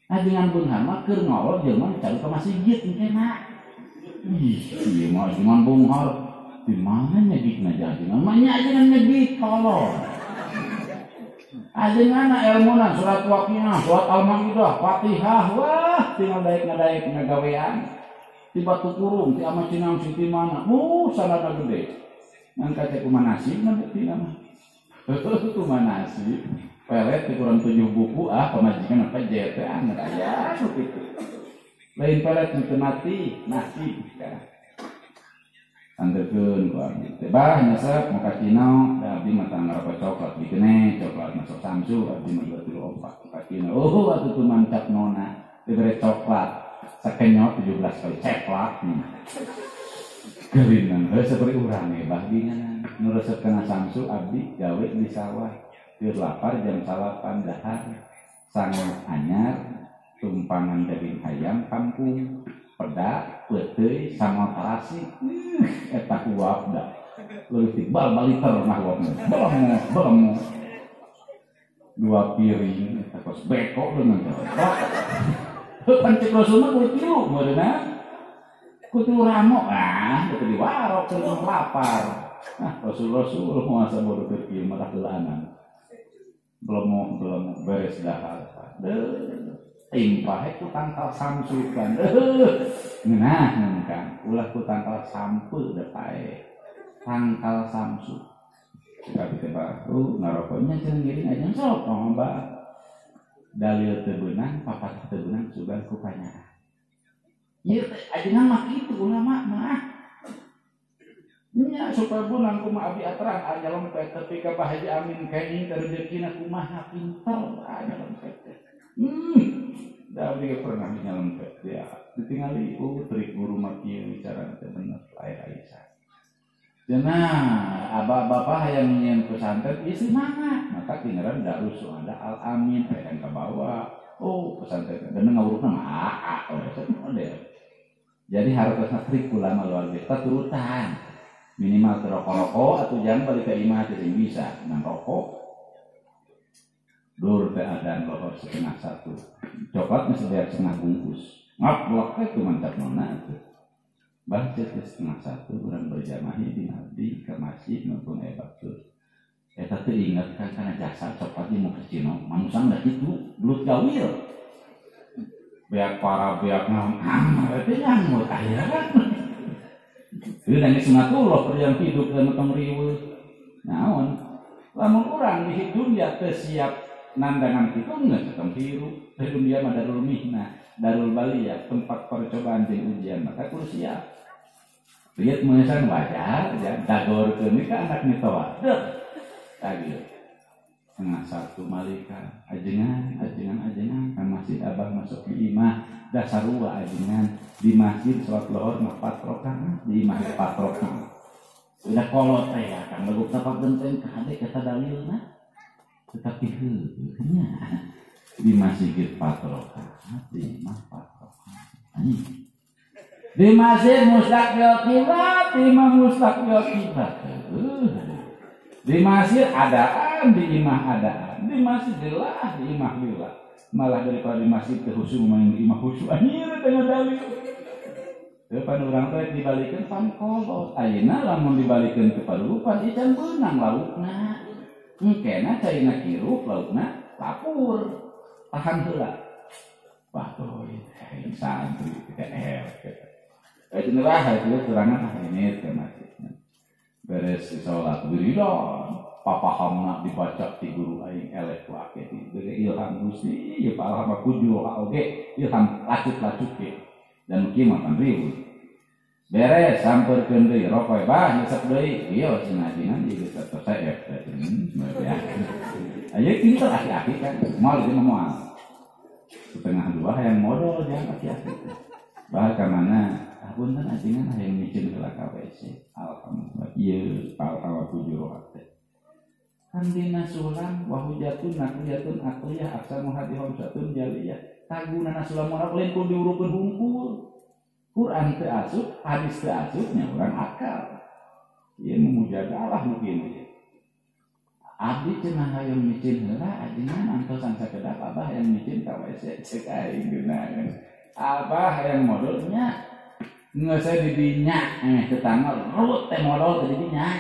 ajengan bunghar mah keur ngolot jelema cari ke masjid engkena ieu mah ajengan bunghar di mana nyegikna ajengan mah nya ajengan nyegik kolot ajengan ilmuna surat waqiah surat al-maidah Fatihah wah tinggal daek ngagawean ti batu kurung ti ama cinang siti mana salada gede ngan kate kumanasib na buktina mah kumanasib pelet ti kurang 7 buku pamajikan apa JT anak aya kitu lain pelet teu mati nasi Antekeun ku abdi teh bah nyesep muka cino da abdi mah tang ngarapa coklat dikene coklat masuk samsu abdi mah 24 muka cino atuh tu mancap nona diberi coklat sakenyot 17 kali ceklat Geulingan heuh seperti urang ge bagingan nu resep kana samsu abdi gawe di sawah keur lapar jam 8 dahar sangat anyar tumpangan daging ayam kampung peda peuteuy sama tarasi eta uap da leutik bal-baliter mah uapna belemo 2 piring eta kos beko deungan pancik rasul mah kudu tilu meureunna kudu ramo kudu diwarok kudu lapar rasul mau asa bodo keur kieu mah heulanan belum beres dahar timpah itu tangkal samsu kan ngeunah kan ulah ku tangkal sampu da pae tangkal samsu tapi teh baru ngarokoknya cenah ngiring aja sok mbak dalil teu beunang papat teu beunang sugan ku panyaran ieu teh ajeuna mah kitu ulama mah nya supaya beunang kumaha abi atrang aya lempet tapi ka Pak Haji Amin kenging rezekina kumaha pinter aya lempet dah dia pernah nyelempet dia ditinggali trik guru maki bicara teh bener lain Aisyah. Cenah bapak yang nyen pesantren ieu semangat maka tinggalan darus ada Al Amin yang ke bawah. Oh pesantren dan ngawurna mah jadi harusnya trik ulama luar biasa turutan minimal rokok atau jangan balik ke imah tidak bisa nang rokok dur teh adan lohor 1/2 coklat mesti bayar 1/2 bungkus ngablok itu mantap nona itu baca teh 1/2 urang berjamaah di ke masjid maupun batur eta teh ingatkan kana jasa coklat di muka cino manusang da kitu belut gawil beak para beak naon teh nyamut aya ieu nangis sunatullah kerjaan hidup dan tong riweuh naon lamun urang di dunia teh siap nandangan itu enggak ketemu hirup dari dunia mah darul mihna darul baliyah tempat percobaan dan ujian maka kudu siap lihat mengesan wajar ya dagorkeun ka anak mitawadeh tadi 1/2 malika ajengan ka masjid abah masuk di imah da sarua ajengan di masjid salat lohor mah 4 rakaat di imah 4 rakaat udah kolot teh ya kan leguk tapak genteng ka hade kata dalilna tetapi heunya di masjid 4 rakaat di imah 4 rakaat di masjid mustaqbil qiblat di imah mustaqbil qiblat di masjid adaan di imah adaan di masjid lillah di imah lillah malah daripada di masjid teh khusyuk main di imah khusyuk anjir dengan dalil depan urang teh dibalikeun pangkolot ayeuna lamun dibalikeun teu padurupan ieu can beunang laukna engkena caina kirup laukna lapur tahan heula batoy santri teh itu nerah itu terangan ini teh beres salat wiridon papahamna dibaca ti guru aing elek wae di ilham Gusti ieu pahala kudu oge ilham lacut-lacut ge dan mugi makan riweuh beres sampeurkeun deui rokoe bah nyesep deui ieu cenah-cenah ieu tetep saef ya aya pinter aki-aki kan moal ieu moal setengah 2 hayang modal jangan aki-aki bah ka mana punten ajengan hayang micin heula ka WC alhamdulillah ieu pahala kudu teh kan dina sulam wa hujatun naqiyatun aqliyah aksamu hadi hamsatun jaliyah tagunana sulam ora lain kudu diurukeun hungkul Quran teu asup hadis teu asup nya urang akal ieu memujadalah mungkin abdi cenah hayang micin heula ajengan antosan sakedak abah hayang micin ka WC cek aing geuna abah hayang modalnya ngeusah di dinya tetangga ruwet teh modal di dinya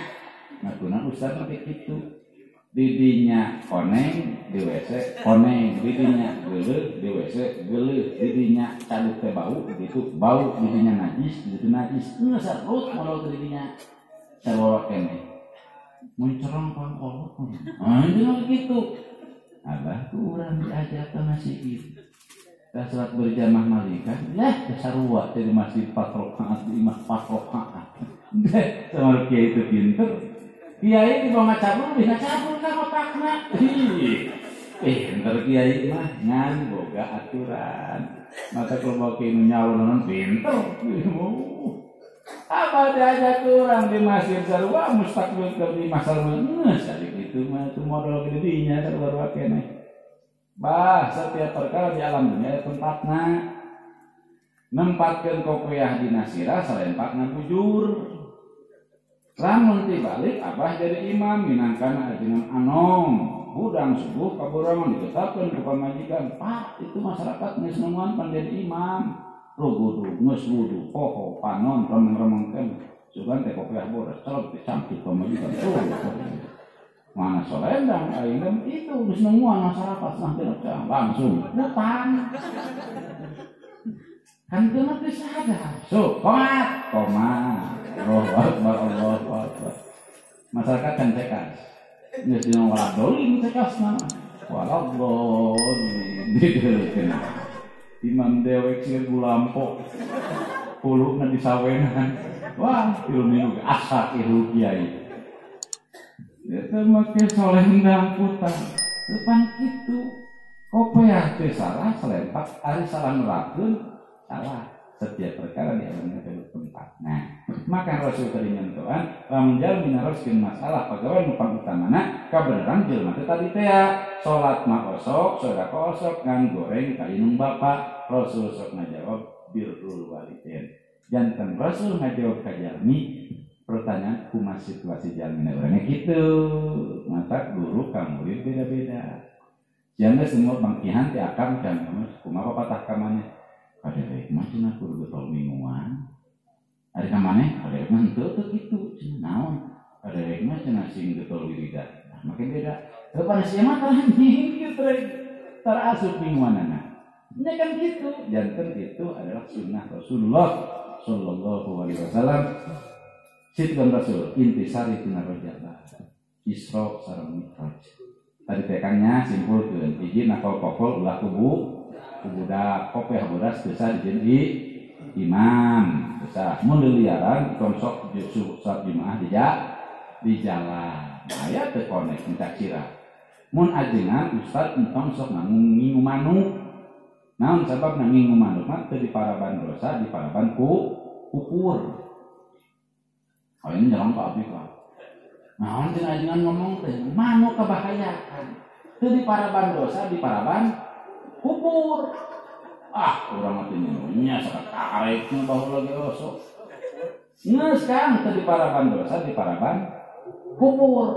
ngatunna ustaz mah kitu didinya koneng di WC koneng didinya geuleuh di WC geuleuh didinya caduk teh bau gitu bau didinya najis gitu najis ngeusah ruwet modal didinya sarua keneh mun cerong pangkolot anjeun kitu abah ku urang diajak ka masjid dah salat berjamaah malikan ya sarua teh di masjid 4 rakaat di imah 4 rakaat sama kiai itu pinter kiai di bawah cabul bisa cabul ka otakna pinter kiai mah ngan boga aturan maka kalau bawa kiai nyalon pinter Apa diajak orang di masjid sarua mustakbil ke di masal ngeus kali gitu mah itu modal gedenya sarua kene. Bah, setiap perkara di alam dunia tempatna nempatkeun kopiah di nasira salempatna bujur. Lamun tibalik abah jadi imam minangkana ajengan anom hudang subuh kaburangan ditetapkan ku pamajikan. Pak, itu masyarakat geus neungan pan jadi imam. Rugudu, geus wudu, poho, panon, remeng-remengkeun. Sugan teh kopiah bodas, celep dicampit pamajikan. Mana solendang aing itu geus neungan masyarakat nanti langsung utang. Kan teu mah geus sadar. So, komat. Allahu Akbar, Allahu Akbar. Masyarakat kan cekas. Geus dina waladolin cekasna. Waladolin dideuleukeun. Imam dewek sieun gulampo. Pulukna disawengan. Wah, ilmu asa ieu kiai. Eta make solendang putang. Depan kitu. Kopiah teh salah selempak ari salah nerapkeun salah. Setiap perkara di alamnya tempat. Nah, maka Rasul tadi nyentuhan, lamun jalmi naroskeun masalah pagawe nu pangutamana kabeneran jelema teh tadi teh salat mah osok, sedekah osok, ngan goreng ka inung bapa. Rasul sok ngajawab birrul walidain. Janten Rasul ngajawab ka jalmi pertanyaan kumaha situasi jalmina urang kitu. Mata guru ka murid beda-beda. Jangan semua bangkihan ti akam can kumaha patah ka maneh. Ada mah cenah kudu getol mingguan. Ari ka maneh, ada mah henteu teu kitu cenah naon. Ada mah cenah sing getol wiridan. Nah, make beda. Teu pada sia mah anjing kitu rek. Tarasuk mingguanana. Nya kan kitu. Janten itu adalah sunnah Rasulullah sallallahu alaihi wasallam. Sitkeun Rasul intisari tina rojalla. Isra sareng Mi'raj. Tadi tekangnya simpulkeun hiji nakal kokol ulah kubu budak kopiah bodas bisa jadi imam bisa mun liaran konsok justru saat jemaah di jalan aya teu konek minta cira mun ajengan ustad entong sok ngingu manuk naon sabab ngingu manuk mah teu diparaban dosa diparaban kupur ini jarang Pak Abi Pak naon cenah ajengan ngomong teh manuk kabahayaan teu diparaban dosa diparaban kupur urang mah teh nya sakakarek bahu lagi osok geus kang teu diparaban dosa diparaban kupur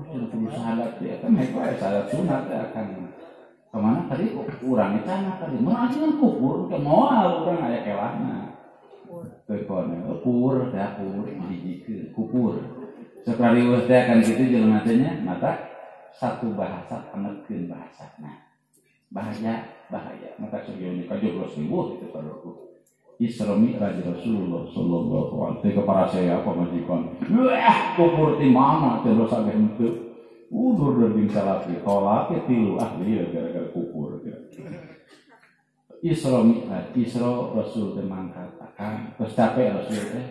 kudu sahadat ya kan mah sahadat sunat ya kan kemana tadi urang eta mah tadi mun anjeun kupur ke moal urang aya kelahna teu kone kupur teh kupur dijikeun kupur sakarieuh teh kan kitu jelema teh nya mata satu bahasa pangetkeun bahasana bahaya maka sejauhnya kajoblos ribu itu kalau Isra Mi'raj Rasulullah sallallahu alaihi wasallam para saya apa majikan kubur di mana terus agak henteu udur dan salat tolak tilu ahli gara-gara kubur Isra Mi'raj Isra Rasul teh mangkat akan terus capek Rasul teh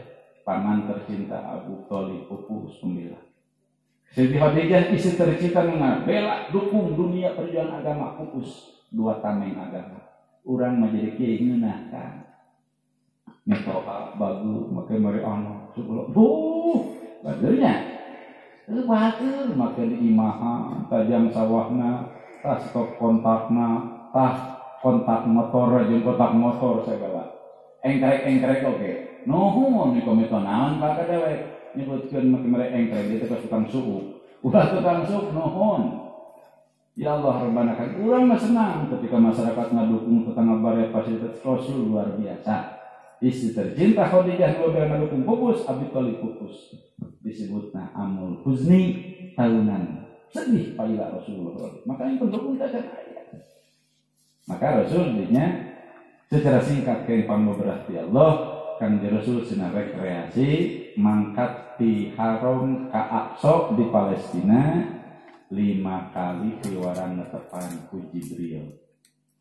paman tercinta Abu Thalib pupus 9 Siti Khadijah istri tercinta bela dukung dunia perjuangan agama pupus 2 tameng agama. Urang mah jadi kiai ngeunah kan. Mitoha bagu make mari ana sebelum bageurnya. Teu bager make imaha tajam sawahna, tah stop kontakna, tah kontak motor jeung kontak motor segala. Engkrek oge. Nuhun ieu komito naon Pak kadewek. Nyebutkeun make mere engkrek dieu teh tukang suku. Ulah tukang suku nuhun. Ya Allah Rabbana kan urang mah senang ketika masyarakat ngadukung tetangga bare fasilitas Rasul luar biasa. Istri tercinta Khadijah dua ngadukung pupus Abi Thalib pupus. Disebutna amul huzni tahunan. Sedih paila Rasulullah. Maka yang pendukung tak ada. Maka Rasul dinya secara singkat ke pangberarti Allah kan Rasul cenah rekreasi mangkat di Haram Ka-Aqsa di Palestina 5 kali keluaran netepan ku Jibril.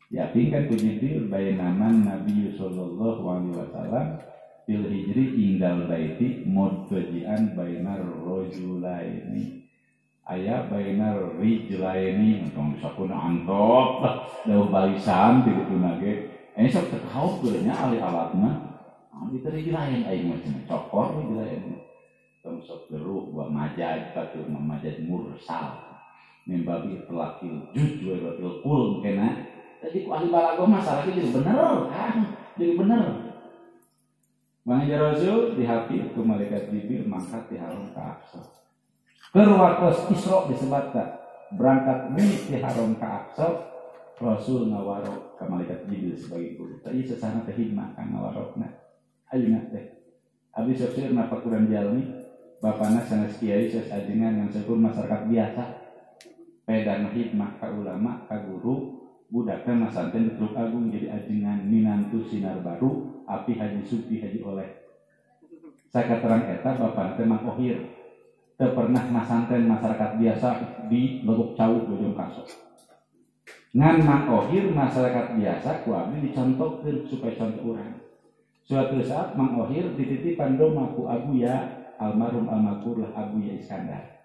Yakin ku Jibril bainaman Nabi sallallahu alaihi wasallam fil hijri indal baiti mudfajian bainar rajulaini. Aya bainar rijlaini entong sakuna antot deuh balisan ti dituna ge. Sok teu kaos geulnya ali alatna. Itu dilayan aing macam cokor dilayan. Kamu sok geruk buat majaj tapi majaj mursal. Membabi pelakil jujur pelakil kul kena. Jadi ku ahli balago masalahnya jadi bener kan, jadi bener. Mangja Rasul dihafid ku malaikat Jibril mangkat di haram ka Aqsa. Keur waktos Isra disebutkan berangkat milik di haram ka Aqsa, Rasul ngawaro ka malaikat Jibril sebagai guru. Tadi sesana teh hikmah kang ngawarokna. Ayeuna teh. Abdi seueur napa kurang jalmi, bapana sanes kiai sanes ajengan yang seueur masyarakat biasa. Pedan hikmah ka ulama, ka guru, budakna masanten di Teluk Agung jadi ajengan minantu sinar baru, api Haji Supi Haji Oleh. Sakaterang eta bapana teh Mang Ohir. Teu pernah masanten masyarakat biasa di Legok Cau Bojong Kaso. Ngan Mang Ohir masyarakat biasa ku abdi dicontohkeun supaya contoh urang. Suatu saat Mang Ohir dititipan doma ku Abuya almarhum almakur lah Abuya Iskandar.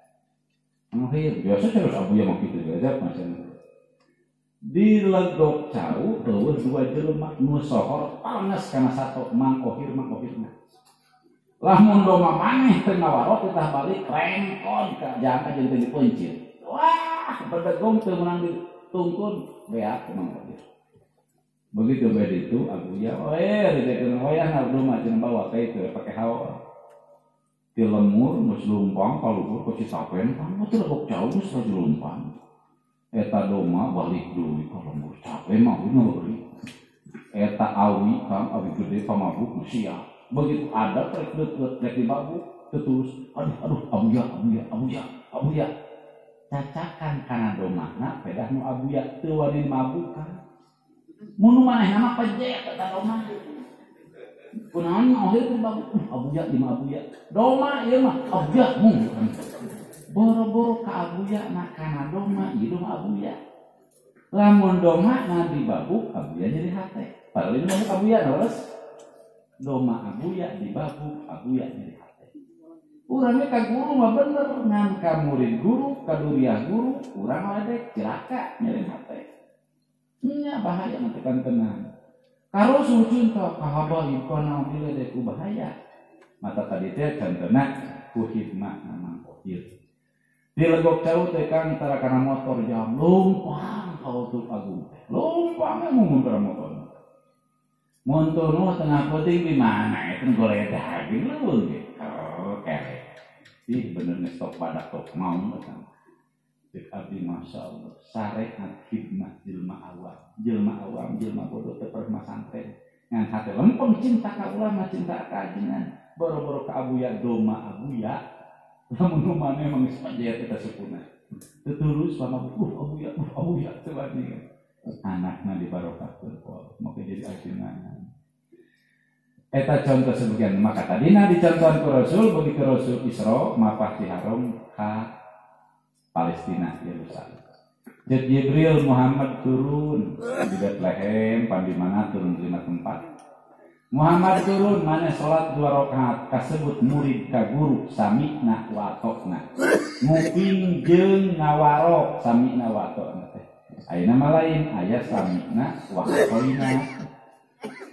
Mang Ohir biasa terus Abuya mah kitu aja macam. Di Legok Cau eueuh dua jelema nu sohor panas kana sato Mang Ohir na. Lamun doma maneh teu ngawarok tah balik rengkon ka jangka jeung teu dipencil. Wah, berdegong teu meunang ditungkun beak Mang Ohir. Begitu itu Abuya, didekeun wayahna doma cenah bawa teh itu pake hawa. Di lemur geus lumpang paluhur ku Citapen kan teu Legok Cau geus lumpang. Eta doma balik deui ka lemur capek mah beuri. Eta awi kang awi gede pamabuk nu sia. Begitu ada rek deukeut rek dibabuk terus aduh Abuya. Cacakan kana domana pedah nu Abuya teu wani mabuk kan. Mun maneh nama pejek eta doma. Kunaon Ohir teh babuk Abuya di Abuya. Doma ieu mah Abuya mung. Boro-boro ka Abuya na kana doma ieu doma Abuya. Lamun doma na dibabuk Abuya jadi hate. Padahal ini mah Abuya terus. Doma Abuya dibabuk Abuya jadi hate. Urangnya ka guru mah bener ngan ka murid guru, ka duriah guru, urang ledek cilaka nyeri hate. Nya bahaya mah tekan tenang. Karo cinta ka habaib kana diledek ku bahaya. Mata tadi teh contohna ku hikmah Mang Ohir. Di Legok Cau teh kan tara kana motor jam lumpang ka Teluk Agung. Lumpang mun kana motor. Mun tunu tengah penting di mana eta goledah gileun ge. Oh, kere. Ih bener ngestok badak tok mau eta. Cek abdi masyaallah syariat hikmah jelema awam jelema bodoh teu pernah santren ngan hate lempeng cinta ka ulama cinta ka ajengan boro-boro ka Abuya doma Abuya lamun maneh mah geus panjayat eta sepuna teu tulus sama Abuya teu wani anakna dibarokahkeun ku mau jadi ajengan eta contoh sebagian maka tadina dicontohan ku Rasul begitu Rasul Isra mapah di haram ka Palestina Yerusalem. Jadi Jibril Muhammad turun di Bethlehem, di mana turun 5 tempat. Muhammad turun mana salat 2 rakaat kasebut murid ka guru samina wa atokna. Nguping jeung ngawaro samina wa atokna teh. Ayeuna mah lain aya samina wa atokna.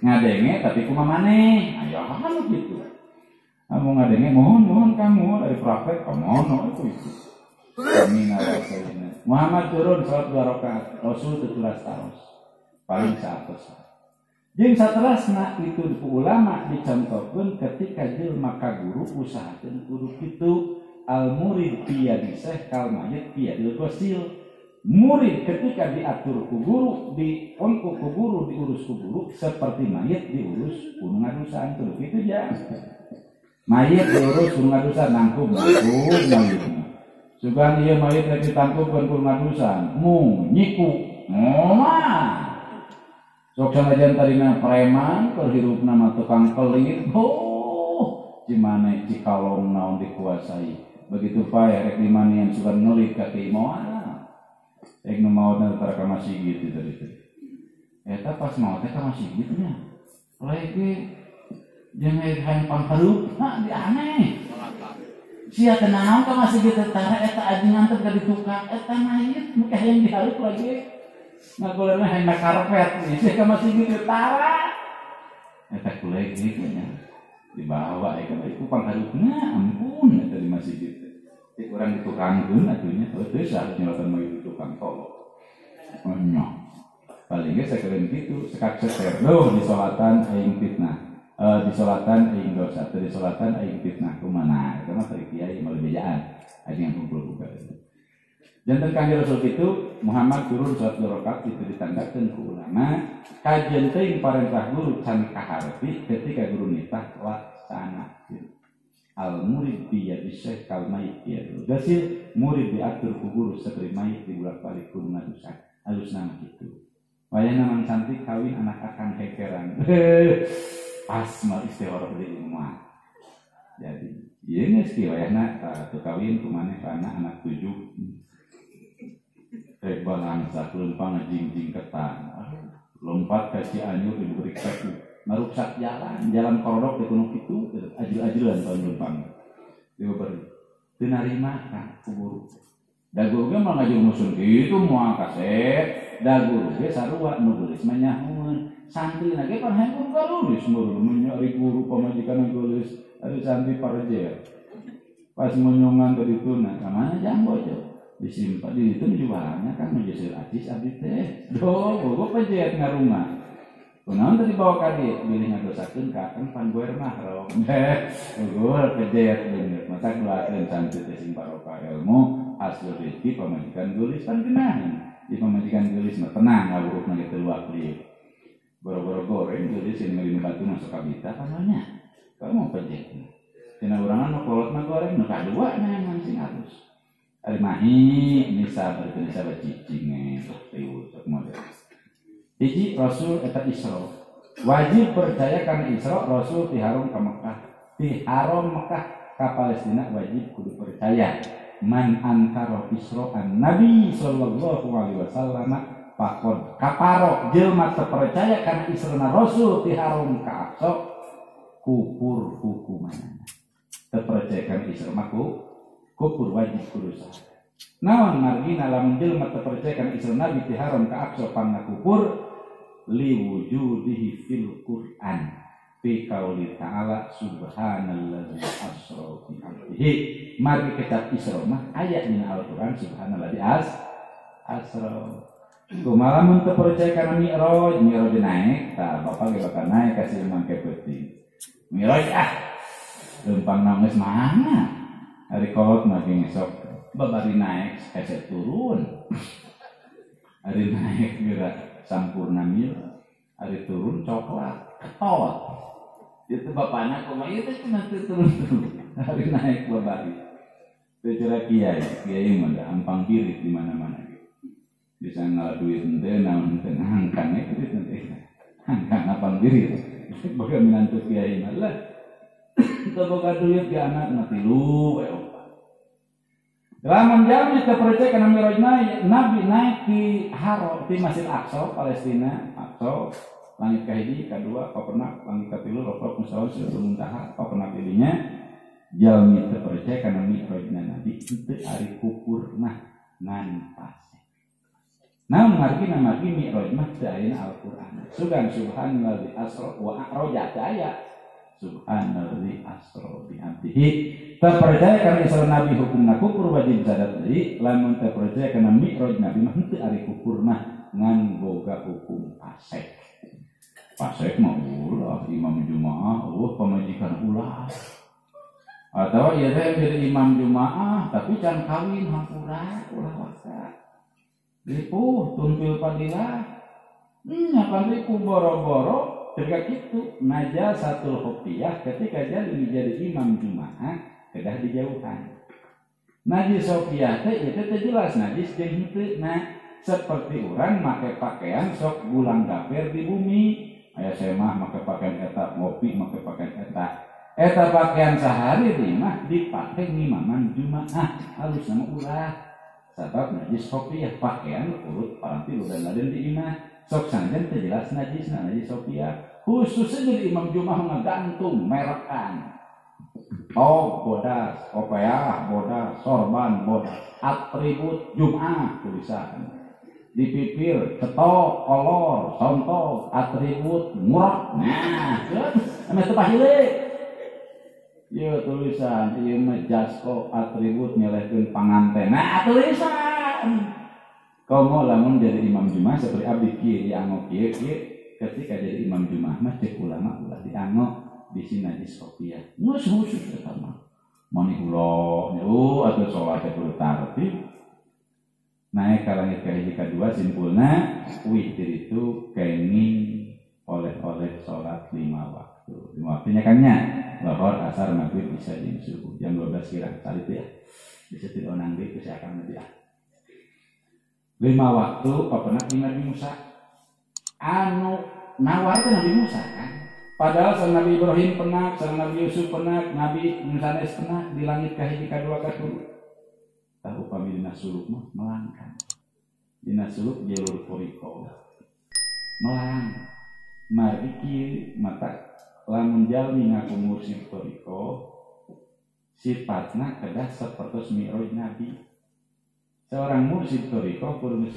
Ngadenge tapi kumaha maneh? Aya hal gitu. Kamu ngadenge mohon kamu dari praktek kamu itu. Muhammad turun salat 2 rakaat Rasul tutulas taros paling 100 jeung saterasna itu ku ulama dicontohkeun ketika jelema ka guru usahakeun kudu kitu al murid piyadi syekh kal mayit piyadil qasil murid ketika diatur ku guru diongko ku guru diurus ku guru seperti mayit diurus ku ngadusan kudu kitu ja mayit diurus ku ngadusan nangkub mayit sugan ieu mayit rek ditangkupkeun ku ngadusan mung nyiku mah sok sanajan tarina preman keur hirupna mah tukang pelit cimane cikalong naon dikuasai begitu pae rek dimanian sugan ngeuli ka kieu moal rek nu maotna tara ka masjid gitu tadi teh eta pas maot teh ka masjid nya lagi jeung hayang pangharup di aneh sia tenang ka masih gitu tara eta ajengan teh ka ditukang eta mayit muka yang dihareup lagi ngagoleuna hayang karpet sia ka masih gitu tara eta kuleg gitu nya dibawa itu pangharupna ampun eta di masjid itu orang ditukangkeun atunya teu harus nyolotan mah tukang tolong paling ge sakeun kitu sekak seter di salatan aing fitnah di salatan aing dosa di salatan aing fitnah kumaha eta mah tari kiai mah bejaan aing yang kumpul buka janten Kanjeng Rasul itu Muhammad turun suatu rakaat itu ditandakeun ku ulama kajian teuing parentah guru can kaharti ketika guru nitah laksanakeun al murid biya syekh kal mayit ya gasil murid diatur ku guru seperti mayit dibolak-balik kudu ngadusan alusna kitu wayahna mang cantik kawin anak akang hekeran pas mal istihoroh di rumah jadi ieu geus ki wayahna teu kawin kumaneh kana anak 7 balang sakleumpang jingjing ketan lompat ka Cianjur diberi kaku naruksak jalan korodok di gunung itu ajil-ajilan tahun lempang dia beri teu narima ka kuburu da guru ge mah ngajung musun kitu moal kaset da guru ge sarua nu geulis mah nyahoeun santrina ge pan handphone garulis meureun nyari guru pamajikan geulis ari santri parajer pas menyongan tadi tuna kamana janggo jo disimpan di itu jualannya kan menjadi artis abdi teh doh pajet ngarumah kunaon tadi bawa ka dieu bilih ngadosakeun ka kan panguer mahram gugul pajet bener mata keluarkeun santri teh sing barokah ilmu hasil rezeki pamajikan geulis kan geunaheun di pamajikan geulis mah tenang ngawurupna ge teu luak lieu boro-boro goreng geulis sing ngalin batu masuk ka bita pamanya kamu pajet tina urangan mah kolot mah goreng nu kadua nya yang sing halus ari mahi nisa berkenisa bacicing teu sok model hiji Rasul eta Isra wajib percaya kana Isra Rasul diharom ka Mekah diharom Mekah ka Palestina wajib kudu percaya man ankara Isra an-Nabi sallallahu alaihi wasallam faqad kafaro jelema teu percaya kana Isra Rasul diharom ka Aqsa kufur hukumanna teu percaya kana Isra maku kufur wajib kudu sah. Naon margina lamun jelema teu percaya kana Isra Nabi ti haram ka Aqsa pangna kufur li wujudihi fil Qur'an fi qauli ta'ala subhanalladzi asra bi 'abdihi margi kitab Isra mah aya dina Al-Qur'an subhanalladzi asra kumaha mun teu percaya kana Mi'raj naik tah bapak ge bakal naik ka si mangke peuting Mi'raj lempang nangis mana hari kolot makin esok babari naik esek turun hari naik gerak sampurna mil hari turun coklat ketol itu bapaknya kumaha itu cuma turun hari naik babari bicara kiai mah ampang birit di mana-mana bisa ngalah duit ente naon ente ngangkang itu ente ngangkang ampang birit boga minantu kiai mah lah kita boga duit ke anak nanti lu lamun jalmi teu percaya kana Mi'raj Nabi naik di Haro di Masjid Aqsa Palestina Aqsa langit kahiji kadua paperna langit katilu rokok musawa Sidratul Muntaha paperna pilihnya jalmi teu percaya kana Mi'raj Nabi teu ari kufur mah ngan pase namun margina margi Mi'raj mah teu aya Al-Qur'an sugan subhanalladzi asra wa a'raja teu aya subhanalladzi asra bi 'abdihi teu percaya kana Isra Nabi hukumna kufur wajib sadat deui lamun teu percaya kana Mi'raj Nabi mah teu ari kufur mah ngan boga hukum fasik fasik mah ulah imam jumaah pamajikan ulah atau ieu teh jadi imam jumaah tapi can kawin hampura ulah wasa lipuh tumpil padilah nya pan lipuh boro-boro ketika itu najasatul khufiyah ketika jadi imam jumaah kedah dijauhan najis khufiyah teh itu jelas najis jeung henteu nah seperti urang make pakaian sok bulang gapir di bumi aya semah make pakaian eta ngopi make pakaian eta pakaian sehari di mah dipake ngimaman jumaah halus nama ulah sabab najis khufiyah pakaian urut paranti dan laden di imah sok sanjen teh jelas najisna najis khufiyah khususnya jadi imam jumaah ngagantung merekan bodas kopiah bodas sorban bodas atribut jumaah tulisan dipipir, cetok, kolor, contoh, atribut, murah. Nah, ame teu pahile. Ieu tulisan, ieu mah jasko atribut nyelehkeun panganten. Nah, tulisan. Komo lamun jadi imam Jumat seperti abdi kieu dianggo kieu ketika jadi imam Jumat mah cek ulama ulah dianggo bisi najis kopiah. Mus-mus eta mah. Mani ulo, atuh salat teh kudu tartib. Naik ke langit kahiji kadua simpulna witir itu kenging oleh salat 5 waktu. 5 waktunya kan nya lohor, asar, maghrib, isya, jam subuh. Jam 12 kira tadi itu ya. Bisa tidak onang deui geus akan dia. 5 waktu pernah Nabi Musa. Anu nawar itu Nabi Musa kan. Padahal sang Nabi Ibrahim pernah, sang Nabi Yusuf pernah, Nabi Musa pernah di langit kahiji kadua katilu. Tahu upami dina suluk mah melangkang. Dina suluk jalur puriko. Melang. Mariki mata lamun jalmi ngaku mursid puriko sifatna kedah sapertos mi'raj Nabi. Seorang mursid puriko kudu geus